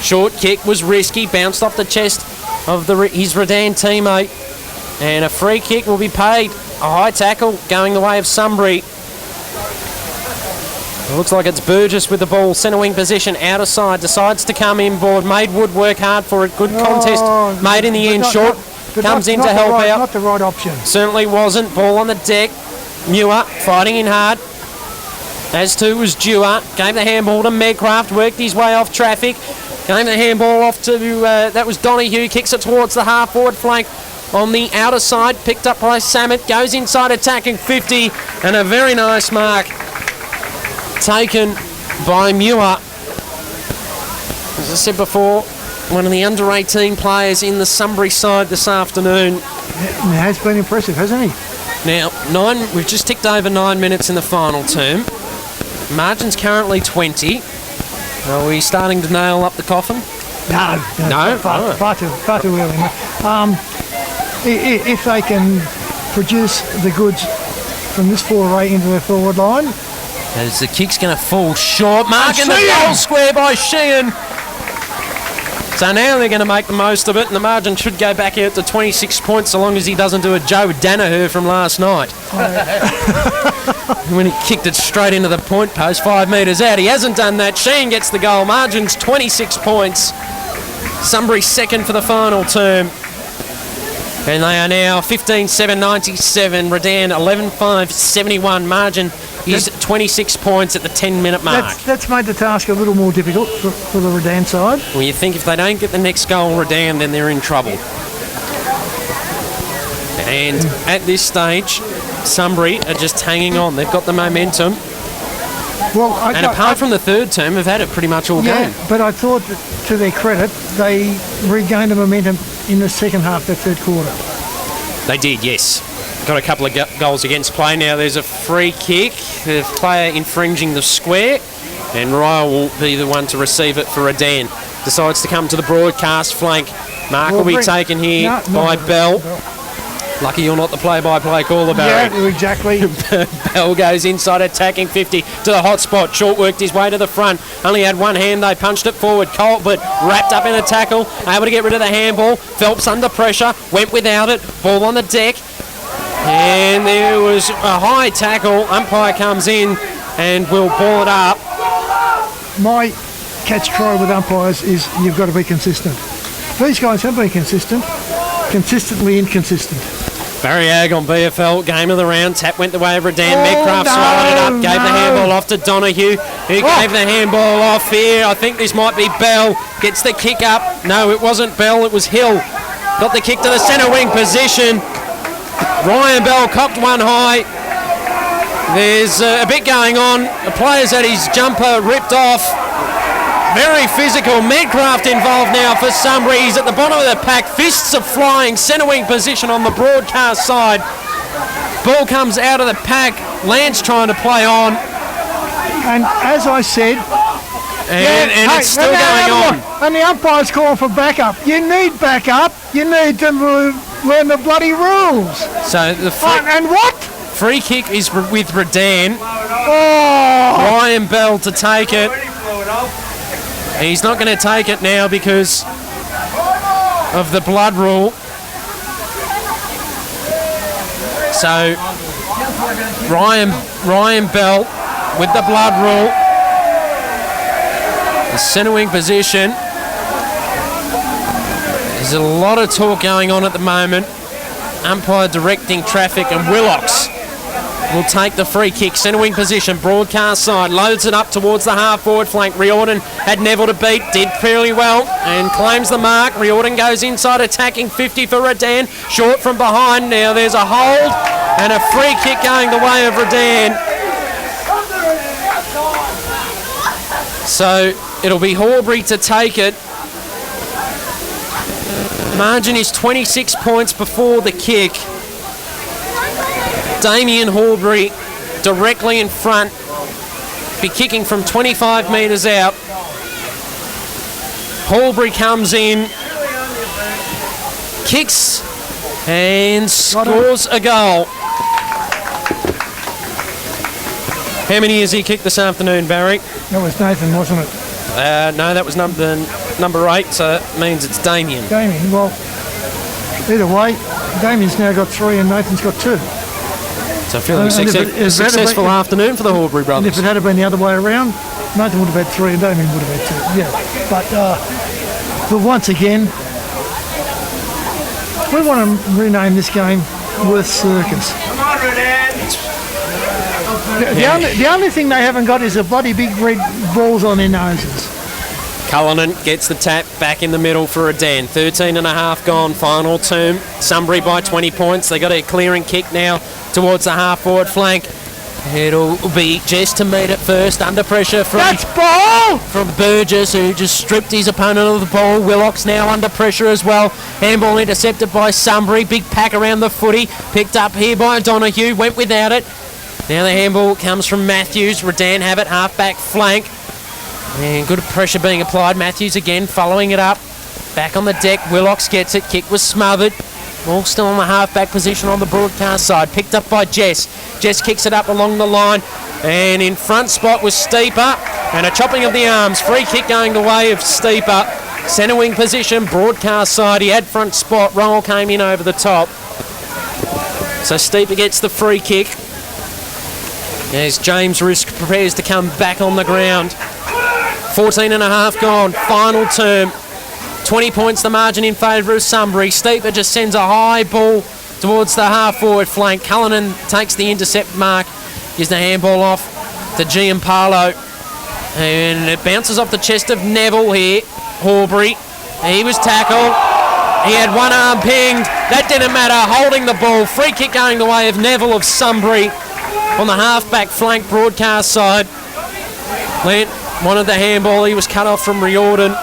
Short kick was risky, bounced off the chest of his Redan teammate. And a free kick will be paid. A high tackle going the way of Sunbury. It looks like it's Burgess with the ball. Centre wing position, outer side. Decides to come inboard. Made Wood work hard for it. Good contest made in the end. Short comes in to help out. Not the right option. Certainly wasn't. Ball on the deck. Muir fighting in hard. As to was Dewar. Gave the handball to Medcraft. Worked his way off traffic. Gave the handball off to, that was Donahue. Kicks it towards the half-forward flank on the outer side. Picked up by Samet. Goes inside attacking 50. And a very nice mark taken by Muir. As I said before, one of the under-18 players in the Sunbury side this afternoon. He has been impressive, hasn't he? Now, we've just ticked over 9 minutes in the final term. Margin's currently 20. Are we starting to nail up the coffin? No. Far too early. If they can produce the goods from this foray into the forward line. As the kick's going to fall short. Mark in the goal square by Sheehan. So now they're going to make the most of it, and the margin should go back out to 26 points so long as he doesn't do a Joe Danaher from last night. When he kicked it straight into the point post, 5 metres out. He hasn't done that. Sheehan gets the goal. Margin's 26 points. Sunbury second for the final term. And they are now 15-7-97. Redan 11-5-71. Margin is 26 points at the 10-minute mark. That's made the task a little more difficult for the Redan side. Well, you think if they don't get the next goal, Redan, then they're in trouble. And at this stage, Sunbury are just hanging on. They've got the momentum. Well, apart from the third term, have had it pretty much all game. But I thought, that, to their credit, they regained the momentum in the second half, the third quarter. They did, yes. Got a couple of goals against play. Now there's a free kick. The player infringing the square, and Ryle will be the one to receive it for Redan. Decides to come to the broadcast flank. Mark will be taken here by Bell. Lucky you're not the play-by-play caller, Barry. Yeah, exactly. Bell goes inside attacking 50 to the hot spot. Short worked his way to the front. Only had one hand, they punched it forward. Colbert wrapped up in a tackle, able to get rid of the handball. Phelps under pressure, went without it. Ball on the deck. And there was a high tackle. Umpire comes in and will ball it up. My catch-cry with umpires is you've got to be consistent. These guys have been consistent, consistently inconsistent. Barry Ag on BFL, game of the round. Tap went the way of Redan. Medcraft swallowed it up, gave the handball off to Donahue, who gave the handball off here. I think this might be Bell. Gets the kick up. No, it wasn't Bell, it was Hill. Got the kick to the centre wing position. Ryan Bell cocked one high. There's a bit going on. The player's had his jumper ripped off. Very physical. Medcraft involved now for Sunbury. He's at the bottom of the pack. Fists are flying. Centre wing position on the broadcast side. Ball comes out of the pack. Lance trying to play on. And as I said... And it's still going on. And the umpire's calling for backup. You need backup. You need to learn the bloody rules. So the and what? Free kick is with Redan. Oh! Ryan Bell to take it. He's not going to take it now because of the blood rule. So Ryan Bell with the blood rule. The centre wing position. There's a lot of talk going on at the moment. Umpire directing traffic, and Willocks will take the free kick. Centre wing position, broadcast side, loads it up towards the half forward flank. Riordan had Neville to beat, did fairly well and claims the mark. Riordan goes inside, attacking 50 for Redan, short from behind. Now there's a hold and a free kick going the way of Redan. So it'll be Horbury to take it. Margin is 26 points before the kick. Damien Horbury directly in front, be kicking from 25 metres out. Horbury comes in, kicks and scores a goal. How many has he kicked this afternoon, Barry? That was Nathan, wasn't it? No, that was number 8, so it means it's Damien. Damien, well, either way, Damien's now got 3 and Nathan's got 2. So feeling successful afternoon for the Horbury brothers. And if it had been the other way around, Nathan would have had 3 and Damien would have had 2. Yeah, but once again, we want to rename this game Worth Circus. Come on, Redan. The only thing they haven't got is a bloody big red balls on their noses. Cullinan gets the tap back in the middle for Redan. 13 and a half gone, final term. Sunbury by 20 points. They got a clearing kick now towards the half forward flank. It'll be Jess to meet it first, under pressure from Burgess, who just stripped his opponent of the ball. Willock's now under pressure as well. Handball intercepted by Sunbury. Big pack around the footy. Picked up here by Donahue. Went without it. Now the handball comes from Matthews. Redan have it, half-back flank. And good pressure being applied. Matthews again following it up. Back on the deck. Willocks gets it. Kick was smothered. All still on the half-back position on the broadcast side. Picked up by Jess. Jess kicks it up along the line. And in front spot was Steeper. And a chopping of the arms. Free kick going the way of Steeper. Centre wing position. Broadcast side. He had front spot. Roll came in over the top. So Steeper gets the free kick. As James Risk prepares to come back on the ground. 14 and a half gone. Final term. 20 points the margin in favour of Sunbury. Steeper just sends a high ball towards the half-forward flank. Cullinan takes the intercept mark. Gives the handball off to Giampaolo. And it bounces off the chest of Neville here. Horbury. He was tackled. He had one arm pinged. That didn't matter. Holding the ball. Free kick going the way of Neville of Sunbury on the half-back flank broadcast side. Lent wanted the handball. He was cut off from Riordan.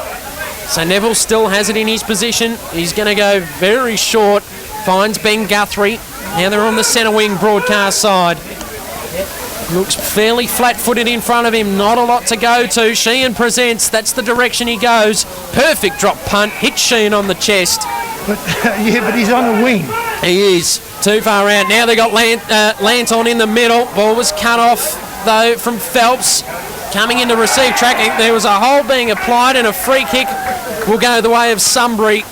So Neville still has it in his position. He's going to go very short. Finds Ben Guthrie. Now they're on the centre wing broadcast side. Looks fairly flat-footed in front of him. Not a lot to go to. Sheehan presents. That's the direction he goes. Perfect drop punt. Hits Sheehan on the chest. But he's on a wing. He is. Too far out. Now they got Lanton in the middle. Ball was cut off, though, from Phelps. Coming in to receive tracking. There was a hold being applied and a free kick will go the way of Sunbury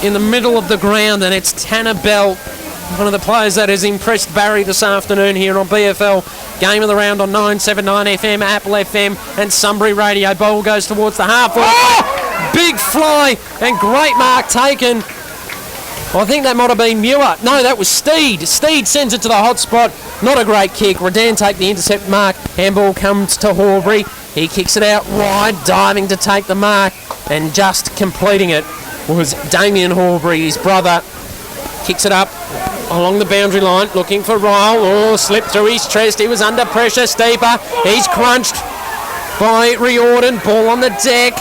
in the middle of the ground, and it's Tanner Bell, one of the players that has impressed Barry this afternoon here on BFL Game of the Round on 979 FM, Apple FM and Sunbury Radio. Ball goes towards the half. Oh! Big fly and great mark taken. I think that might have been Muir. No, that was Steed. Steed sends it to the hot spot. Not a great kick. Redan take the intercept mark. Handball comes to Horbury. He kicks it out wide, diving to take the mark, and just completing it was Damien Horbury, his brother. Kicks it up along the boundary line, looking for Ryle. Oh, slipped through his chest. He was under pressure. Steeper. He's crunched by Riordan. Ball on the deck.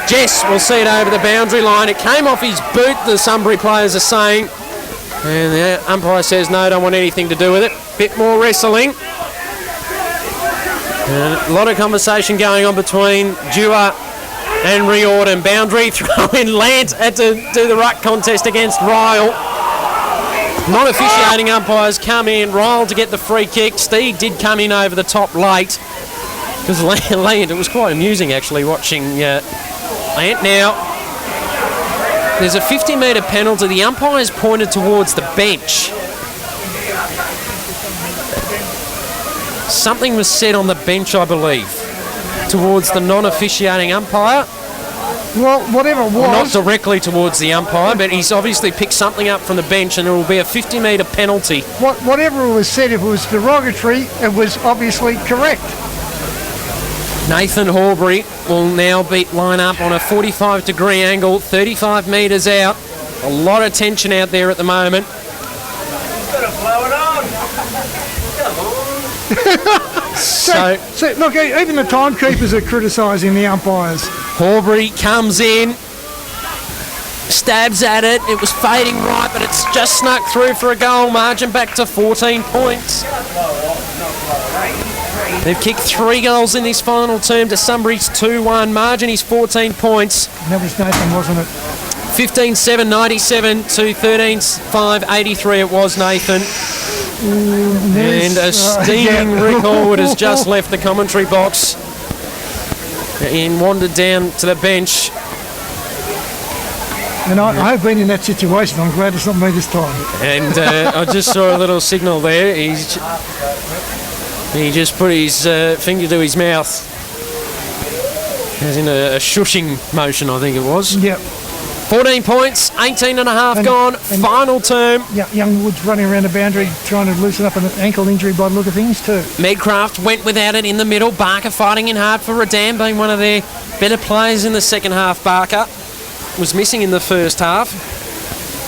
Jess will see it over the boundary line. It came off his boot, the Sunbury players are saying. And the umpire says, no, don't want anything to do with it. Bit more wrestling. And a lot of conversation going on between Dewar and Riordan. Boundary throw in. Lant had to do the ruck contest against Ryle. Non-officiating umpires come in. Ryle to get the free kick. Steed did come in over the top late. Because Lant, it was quite amusing actually watching Lant. Now, there's a 50-metre penalty. The umpire's pointed towards the bench. Something was said on the bench, I believe, towards the non-officiating umpire. Well, whatever it Not was, directly towards the umpire, but he's obviously picked something up from the bench, and it will be a 50-metre penalty. whatever was said, if it was derogatory, it was obviously correct. Nathan Horbury will now line up on a 45-degree angle, 35 metres out. A lot of tension out there at the moment. So, look, even the timekeepers are criticising the umpires. Horbury comes in, stabs at it. It was fading right, but it's just snuck through for a goal. Margin back to 14 points. They've kicked 3 goals in this final term to Sunbury's 2-1. Margin is 14 points. And that was Nathan, wasn't it? 15-7, 97 to 13-5, 83 it was, Nathan. And a steaming Rick Horwood has just left the commentary box and wandered down to the bench. And I've been in that situation. I'm glad it's not me this time. And I just saw a little signal there. He just put his finger to his mouth, as in a shushing motion, I think it was. Yep. 14 points, 18 and a half gone, final term. Yeah, young Woods running around the boundary trying to loosen up an ankle injury by the look of things too. Medcraft went without it in the middle. Barker fighting in hard for Redan, being one of their better players in the second half. Barker was missing in the first half.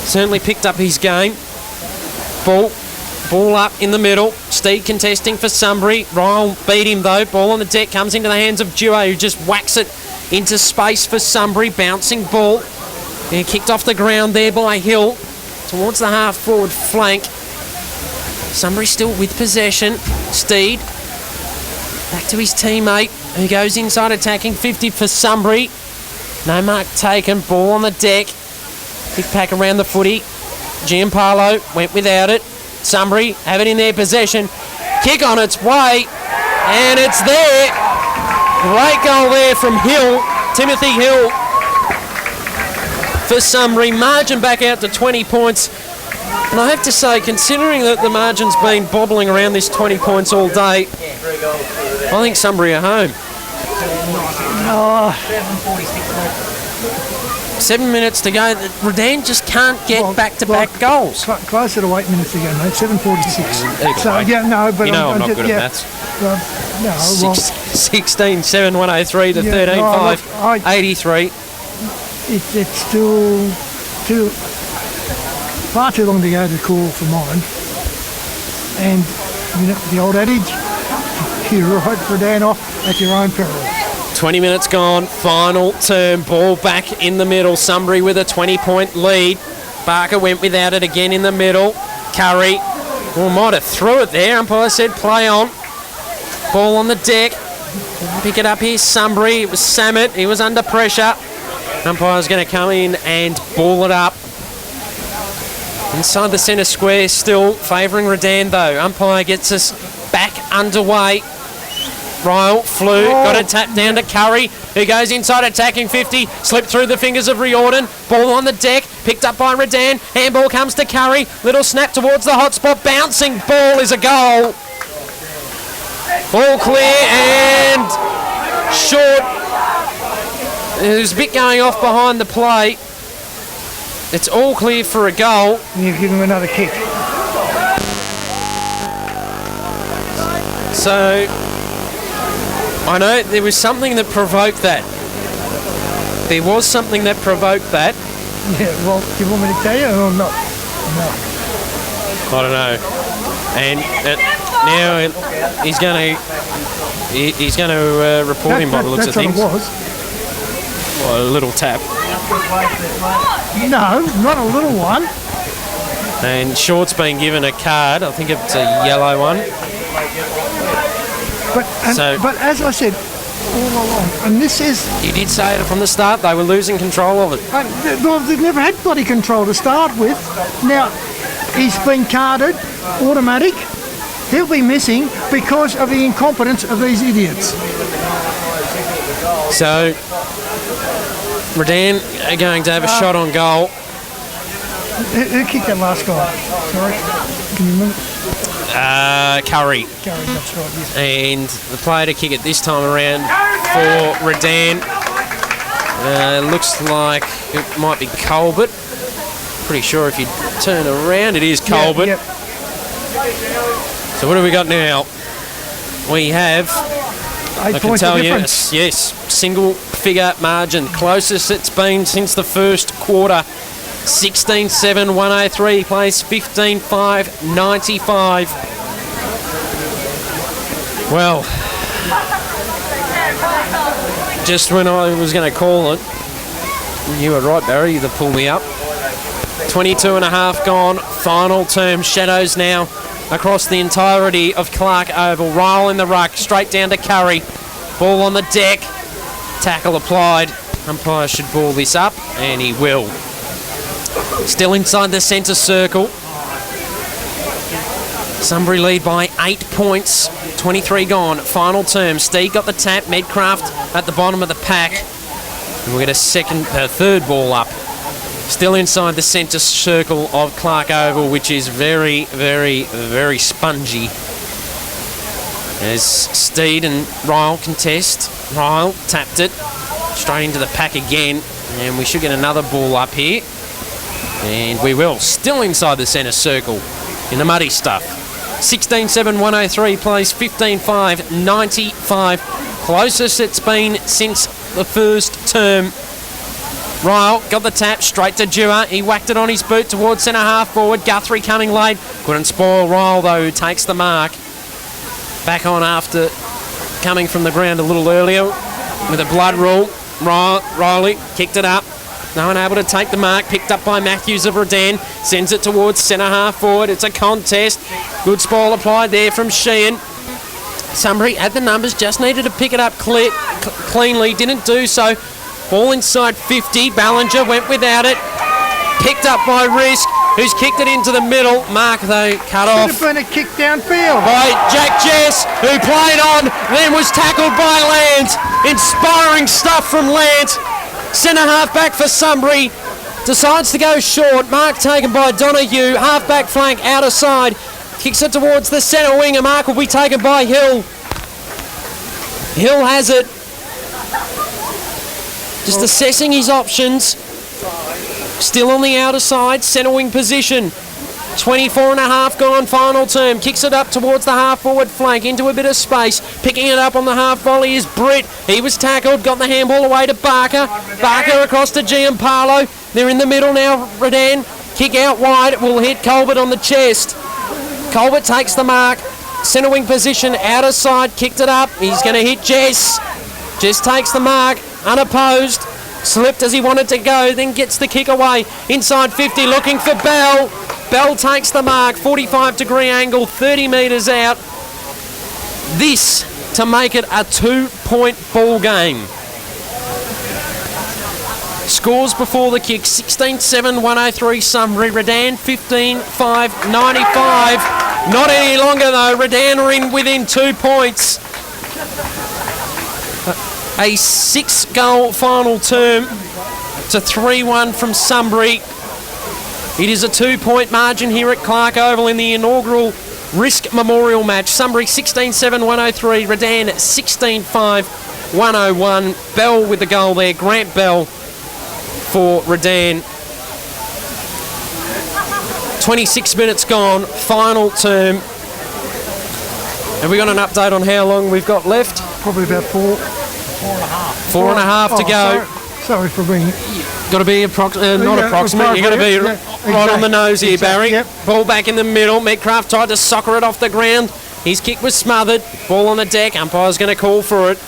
Certainly picked up his game. Ball up in the middle. Steed contesting for Sunbury. Ryle beat him though. Ball on the deck comes into the hands of Duo, who just whacks it into space for Sunbury. Bouncing ball. And kicked off the ground there by Hill towards the half-forward flank. Sunbury still with possession. Steed back to his teammate, who goes inside attacking 50 for Sunbury. No mark taken. Ball on the deck. Big pack around the footy. Giampaolo went without it. Sunbury have it in their possession. Kick on its way, and it's there. Great goal there from Hill, Timothy Hill. For Sunbury, margin back out to 20 points. And I have to say, considering that the margin's been bobbling around this 20 points all day, I think Sunbury are home. 7 minutes to go. Redan just can't get back-to-back goals. Closer to 8 minutes ago, mate. 7:46. So, yeah, no, but I'm not good at maths. 16-7, 103 to 13-5, 83. It's still far too long to go to call for mine. And you know, the old adage, you write Redan off at your own peril. 20 minutes gone, final term, ball back in the middle. Sunbury with a 20-point lead. Barker went without it again in the middle. Curry, might have threw it there. Umpire said play on. Ball on the deck. Pick it up here, Sunbury. It was Samet. He was under pressure. Umpire's going to come in and ball it up. Inside the centre square, still favouring Redan though. Umpire gets us back underway. Ryle flew, got it tapped down to Curry, who goes inside attacking 50, slipped through the fingers of Riordan, ball on the deck, picked up by Redan, handball comes to Curry, little snap towards the hot spot, bouncing ball is a goal. Ball clear and short. There's a bit going off behind the play. It's all clear for a goal. And you've given him another kick. So, I know there was something that provoked that. There was something that provoked that. Yeah, well, do you want me to tell you or not? No. I don't know. And now he's going to report him by the looks of things. That's what it was. Well, a little tap. No, not a little one. And Short's been given a card. I think it's a yellow one. But as I said all along, and this is... You did say it from the start, they were losing control of it. Well, they've never had bloody control to start with. Now, he's been carded, automatic. He'll be missing because of the incompetence of these idiots. So, Redan are going to have a shot on goal. Who kicked that last guy? Sorry, can you remember? Curry. Curry, that's right, yes. And the player to kick it this time around for Redan. Looks like it might be Colbert. Pretty sure if you turn around, it is Colbert. Yep. So what have we got now? We have, 8 I can points tell of you, difference. yes, single figure margin. Closest it's been since the first quarter. 16-7, 103 plays 15-5, 95. Well, just when I was going to call it, you were right, Barry, to pull me up. 22 and a half gone, final term. Shadows now across the entirety of Clark Oval. Ryle in the ruck, straight down to Curry. Ball on the deck, tackle applied. Umpire should ball this up, and he will. Still inside the centre circle. Sunbury lead by 8 points. 23 gone. Final term. Steve got the tap. Medcraft at the bottom of the pack. And we'll get a third ball up. Still inside the centre circle of Clark Oval, which is very, very, very spongy. As Steed and Ryle contest. Ryle tapped it straight into the pack again. And we should get another ball up here. And we will. Still inside the centre circle in the muddy stuff. 16-7, 103 plays 15-5, 95. Closest it's been since the first term. Ryle got the tap straight to Dewar. He whacked it on his boot towards centre half forward. Guthrie coming late. Couldn't spoil Ryle though, who takes the mark. Back on after coming from the ground a little earlier with a blood rule. Riley kicked it up. No one able to take the mark. Picked up by Matthews of Redan. Sends it towards centre half forward. It's a contest. Good spoil applied there from Sheehan. Sunbury had the numbers, just needed to pick it up cleanly. Didn't do so. Ball inside 50. Ballinger went without it. Picked up by Risk, who's kicked it into the middle. Mark, though, cut off. Should have been a kick downfield. By Jack Jess, who played on, then was tackled by Lant. Inspiring stuff from Lant. Centre half back for Sunbury. Decides to go short. Mark taken by Donahue. Half back flank, outer side. Kicks it towards the centre wing. A mark will be taken by Hill. Hill has it. Just assessing his options. Still on the outer side, centre wing position. 24 and a half gone, final term. Kicks it up towards the half forward flank into a bit of space. Picking it up on the half volley is Britt. He was tackled, got the handball away to Barker. Barker across to Giampaolo. They're in the middle now, Redan. Kick out wide, will hit Colbert on the chest. Colbert takes the mark. Centre wing position, outer side, kicked it up. He's going to hit Jess. Jess takes the mark, unopposed. Slipped as he wanted to go, then gets the kick away. Inside 50, looking for Bell. Bell takes the mark, 45-degree angle, 30 metres out. This to make it a 2-point ball game. Scores before the kick, 16-7, 103 Sunbury. Redan 15-5, 95. Not any longer though, Redan are in within 2 points. A 6-goal final term to 3-1 from Sunbury. It is a 2-point margin here at Clark Oval in the inaugural Risk Memorial match. Sunbury 16-7, 103. Redan 16-5, 101. Bell with the goal there. Grant Bell for Redan. 26 minutes gone. Final term. Have we got an update on how long we've got left? Probably about 4. 4.5 to go. Sorry for being... Got to be not approximate. You've got to be right on the nose here, Barry. Yep. Ball back in the middle. Metcalf tried to soccer it off the ground. His kick was smothered. Ball on the deck. Umpire's going to call for it.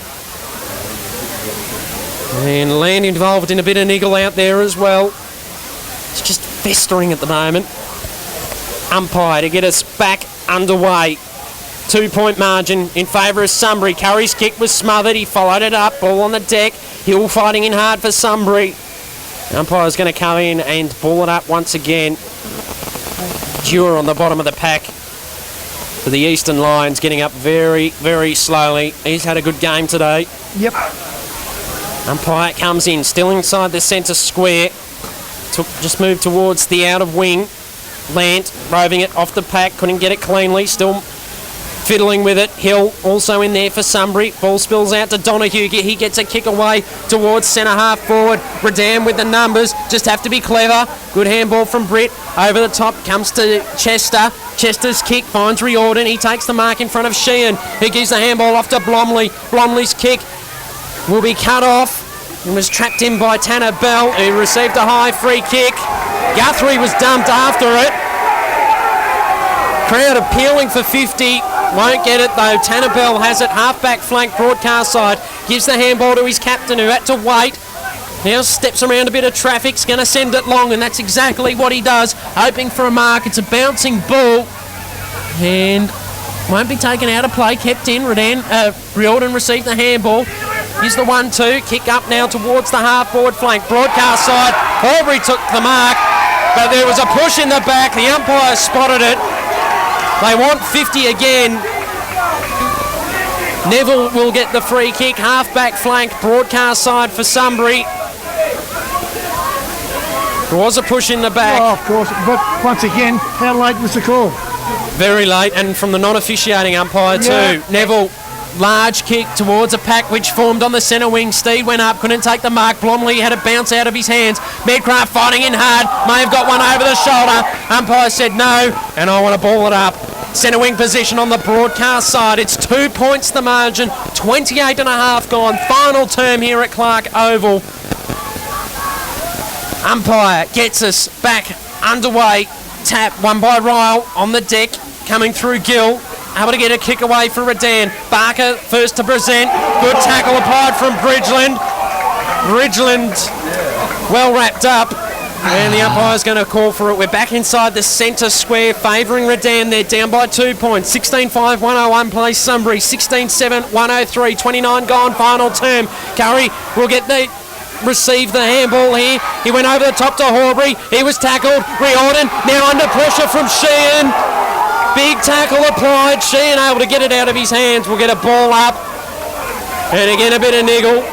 And Land involved in a bit of niggle out there as well. It's just festering at the moment. Umpire to get us back underway. 2-point margin in favour of Sunbury. Curry's kick was smothered. He followed it up. Ball on the deck. Hill fighting in hard for Sunbury. Umpire's going to come in and ball it up once again. Dewar on the bottom of the pack for the Eastern Lions, getting up very, very slowly. He's had a good game today. Yep. Umpire comes in, still inside the centre square. Just moved towards the outer wing. Lant roving it off the pack. Couldn't get it cleanly. Still fiddling with it. Hill also in there for Sunbury. Ball spills out to Donahue. He gets a kick away towards centre half forward. Redan with the numbers. Just have to be clever. Good handball from Britt. Over the top comes to Chester. Chester's kick finds Riordan. He takes the mark in front of Sheehan. He gives the handball off to Blomley. Blomley's kick will be cut off and was trapped in by Tanner Bell, who received a high free kick. Guthrie was dumped after it. Crowd appealing for 50. Won't get it though. Tanner Bell has it. Half-back flank broadcast side. Gives the handball to his captain, who had to wait. Now steps around a bit of traffic. He's going to send it long, and that's exactly what he does. Hoping for a mark. It's a bouncing ball. And won't be taken out of play. Kept in. Riordan received the handball. Here's the 1-2. Kick up now towards the half-forward flank. Broadcast side. Horbury took the mark, but there was a push in the back. The umpire spotted it. They want 50 again. Neville will get the free kick. Half-back flank. Broadcast side for Sunbury. There was a push in the back. Oh, of course. But once again, how late was the call? Very late, and from the non-officiating umpire too. Neville, large kick towards a pack which formed on the centre wing. Steed went up, couldn't take the mark. Blomley had a bounce out of his hands. Medcraft fighting in hard, may have got one over the shoulder. Umpire said no, and I want to ball it up. Centre wing position on the broadcast side. It's 2 points the margin, 28 and a half gone. Final term here at Clark Oval. Umpire gets us back underway. Tap, won by Ryle on the deck, coming through Gill. Able to get a kick away for Redan. Barker first to present. Good tackle applied from Bridgeland. Bridgeland well wrapped up. And the umpire's going to call for it. We're back inside the centre square, favouring Redan. They're down by 2 points. 16-5, 101 plays Sunbury. 16-7, 103. 29 gone, final term. Curry will receive the handball here. He went over the top to Horbury. He was tackled. Riordan now under pressure from Sheehan. Big tackle applied. Sheehan able to get it out of his hands. We'll get a ball up. And again a bit of niggle.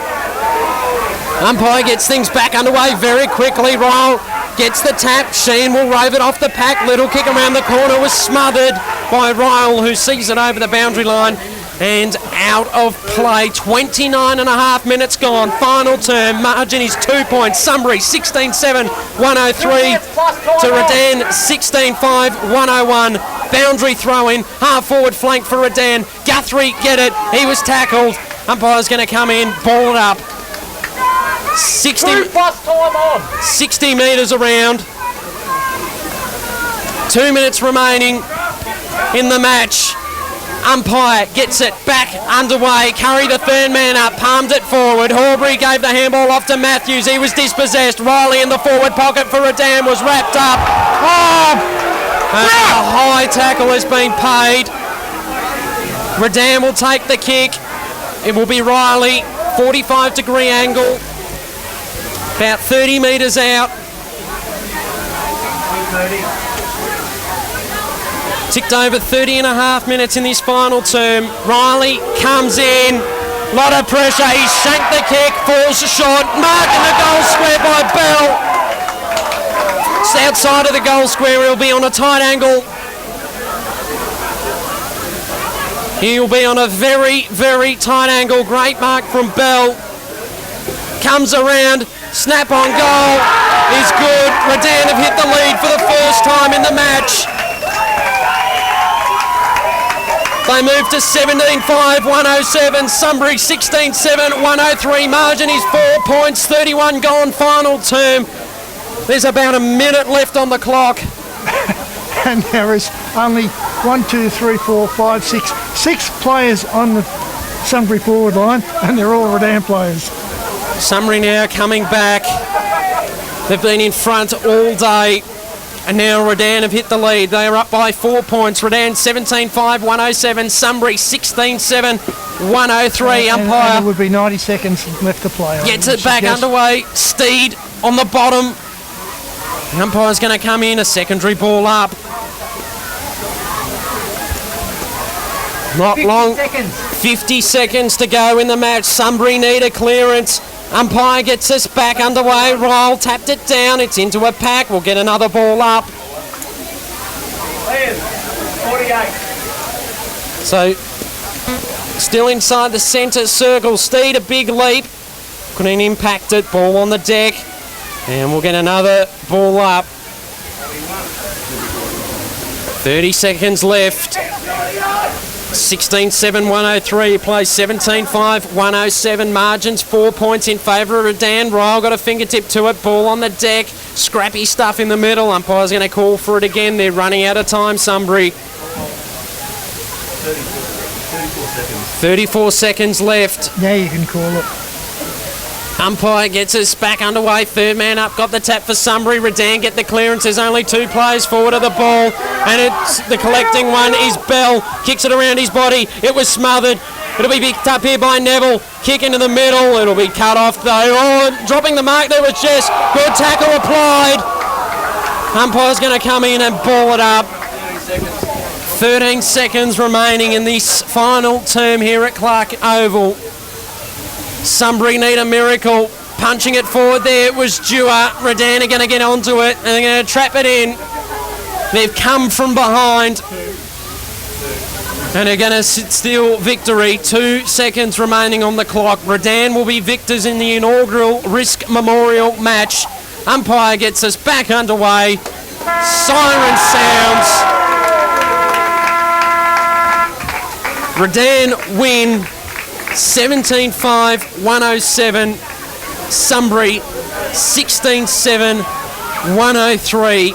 Umpire gets things back underway very quickly. Ryle gets the tap. Sheehan will rove it off the pack. Little kick around the corner was smothered by Ryle, who sees it over the boundary line. And out of play. 29 and a half minutes gone. Final term. Margin is 2 points. Sunbury 16-7, 103 to Redan 16-5, 101. Boundary throw in. Half forward flank for Redan. Guthrie get it. He was tackled. Umpire's going to come in. Ball it up. 60 metres around. 2 minutes remaining in the match. Umpire gets it back underway. Curry, the third man up, palmed it forward. Horbury gave the handball off to Matthews. He was dispossessed. Riley in the forward pocket for Redan was wrapped up. A high tackle has been paid. Redan will take the kick. It will be Riley. 45-degree angle. About 30 metres out. Ticked over 30 and a half minutes in this final term. Riley comes in. Lot of pressure. He shanked the kick. Falls short. Mark in the goal square by Bell. It's outside of the goal square. He'll be on a tight angle. He'll be on a very, very tight angle. Great mark from Bell. Comes around. Snap on goal is good. Redan have hit the lead for the first time in the match. They move to 17-5, 107. Sunbury 16-7, 103. Margin is 4 points, 31 gone, final term. There's about a minute left on the clock. And there is only 6 players on the Sunbury forward line, and they're all Redan players. Sunbury now coming back. They've been in front all day. And now Redan have hit the lead. They are up by 4 points. Redan 17-5, 107. Sunbury 16-7, 103. Umpire. And there would be 90 seconds left to play. Gets it back underway. Steed on the bottom. The umpire's going to come in. A secondary ball up. Not 50 long. seconds. 50 seconds to go in the match. Sunbury need a clearance. Umpire gets us back underway. Ryle tapped it down. It's into a pack. We'll get another ball up. 48. So, still inside the centre circle. Steed, a big leap. Couldn't impact it. Ball on the deck. And we'll get another ball up. 30 seconds left. 16-7, 103. Plays 17-5, 107. Margins 4 points in favour of Redan. Ryle got a fingertip to it. Ball on the deck. Scrappy stuff in the middle. Umpire's going to call for it again. They're running out of time, Sunbury. 34 seconds left. Now you can call it. Umpire gets us back underway. Third man up, got the tap for Sunbury. Redan get the clearance. There's only 2 players forward of the ball. And it's the collecting one is Bell. Kicks it around his body. It was smothered. It'll be picked up here by Neville. Kick into the middle. It'll be cut off though. Oh, dropping the mark there was Jess. Good tackle applied. Umpire's going to come in and ball it up. 13 seconds remaining in this final term here at Clark Oval. Sunbury need a miracle. Punching it forward there, it was Dewar. Redan are going to get onto it and they're going to trap it in. They've come from behind and they're going to steal victory. 2 seconds remaining on the clock. Redan will be victors in the inaugural Risk Memorial match. Umpire gets us back underway. Siren sounds. Redan win 17-5, 107. Sunbury 16-7, 103.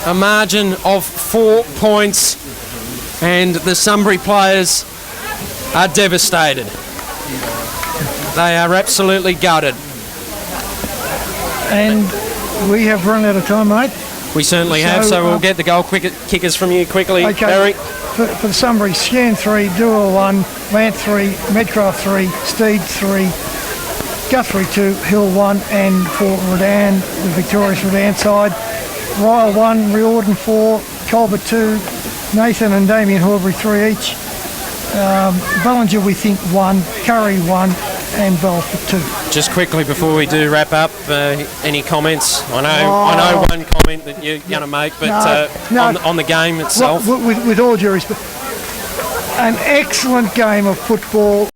A margin of 4 points. And the Sunbury players are devastated. They are absolutely gutted. And we have run out of time, mate. We certainly have, so we'll get the goal kickers from you quickly, okay. Barry. For the Sunbury, Scan 3, Dewar 1, Lant 3, Medcraft 3, Steed 3, Guthrie 2, Hill 1, and for Redan, the victorious Redan side, Ryle 1, Riordan 4, Colbert 2, Nathan and Damien Horbury 3 each, Ballinger we think 1, Curry 1, and Belfort 2. Just quickly before we do wrap up, any comments? I know one comment that you're going to make, but on the game itself. With all due respect, an excellent game of football.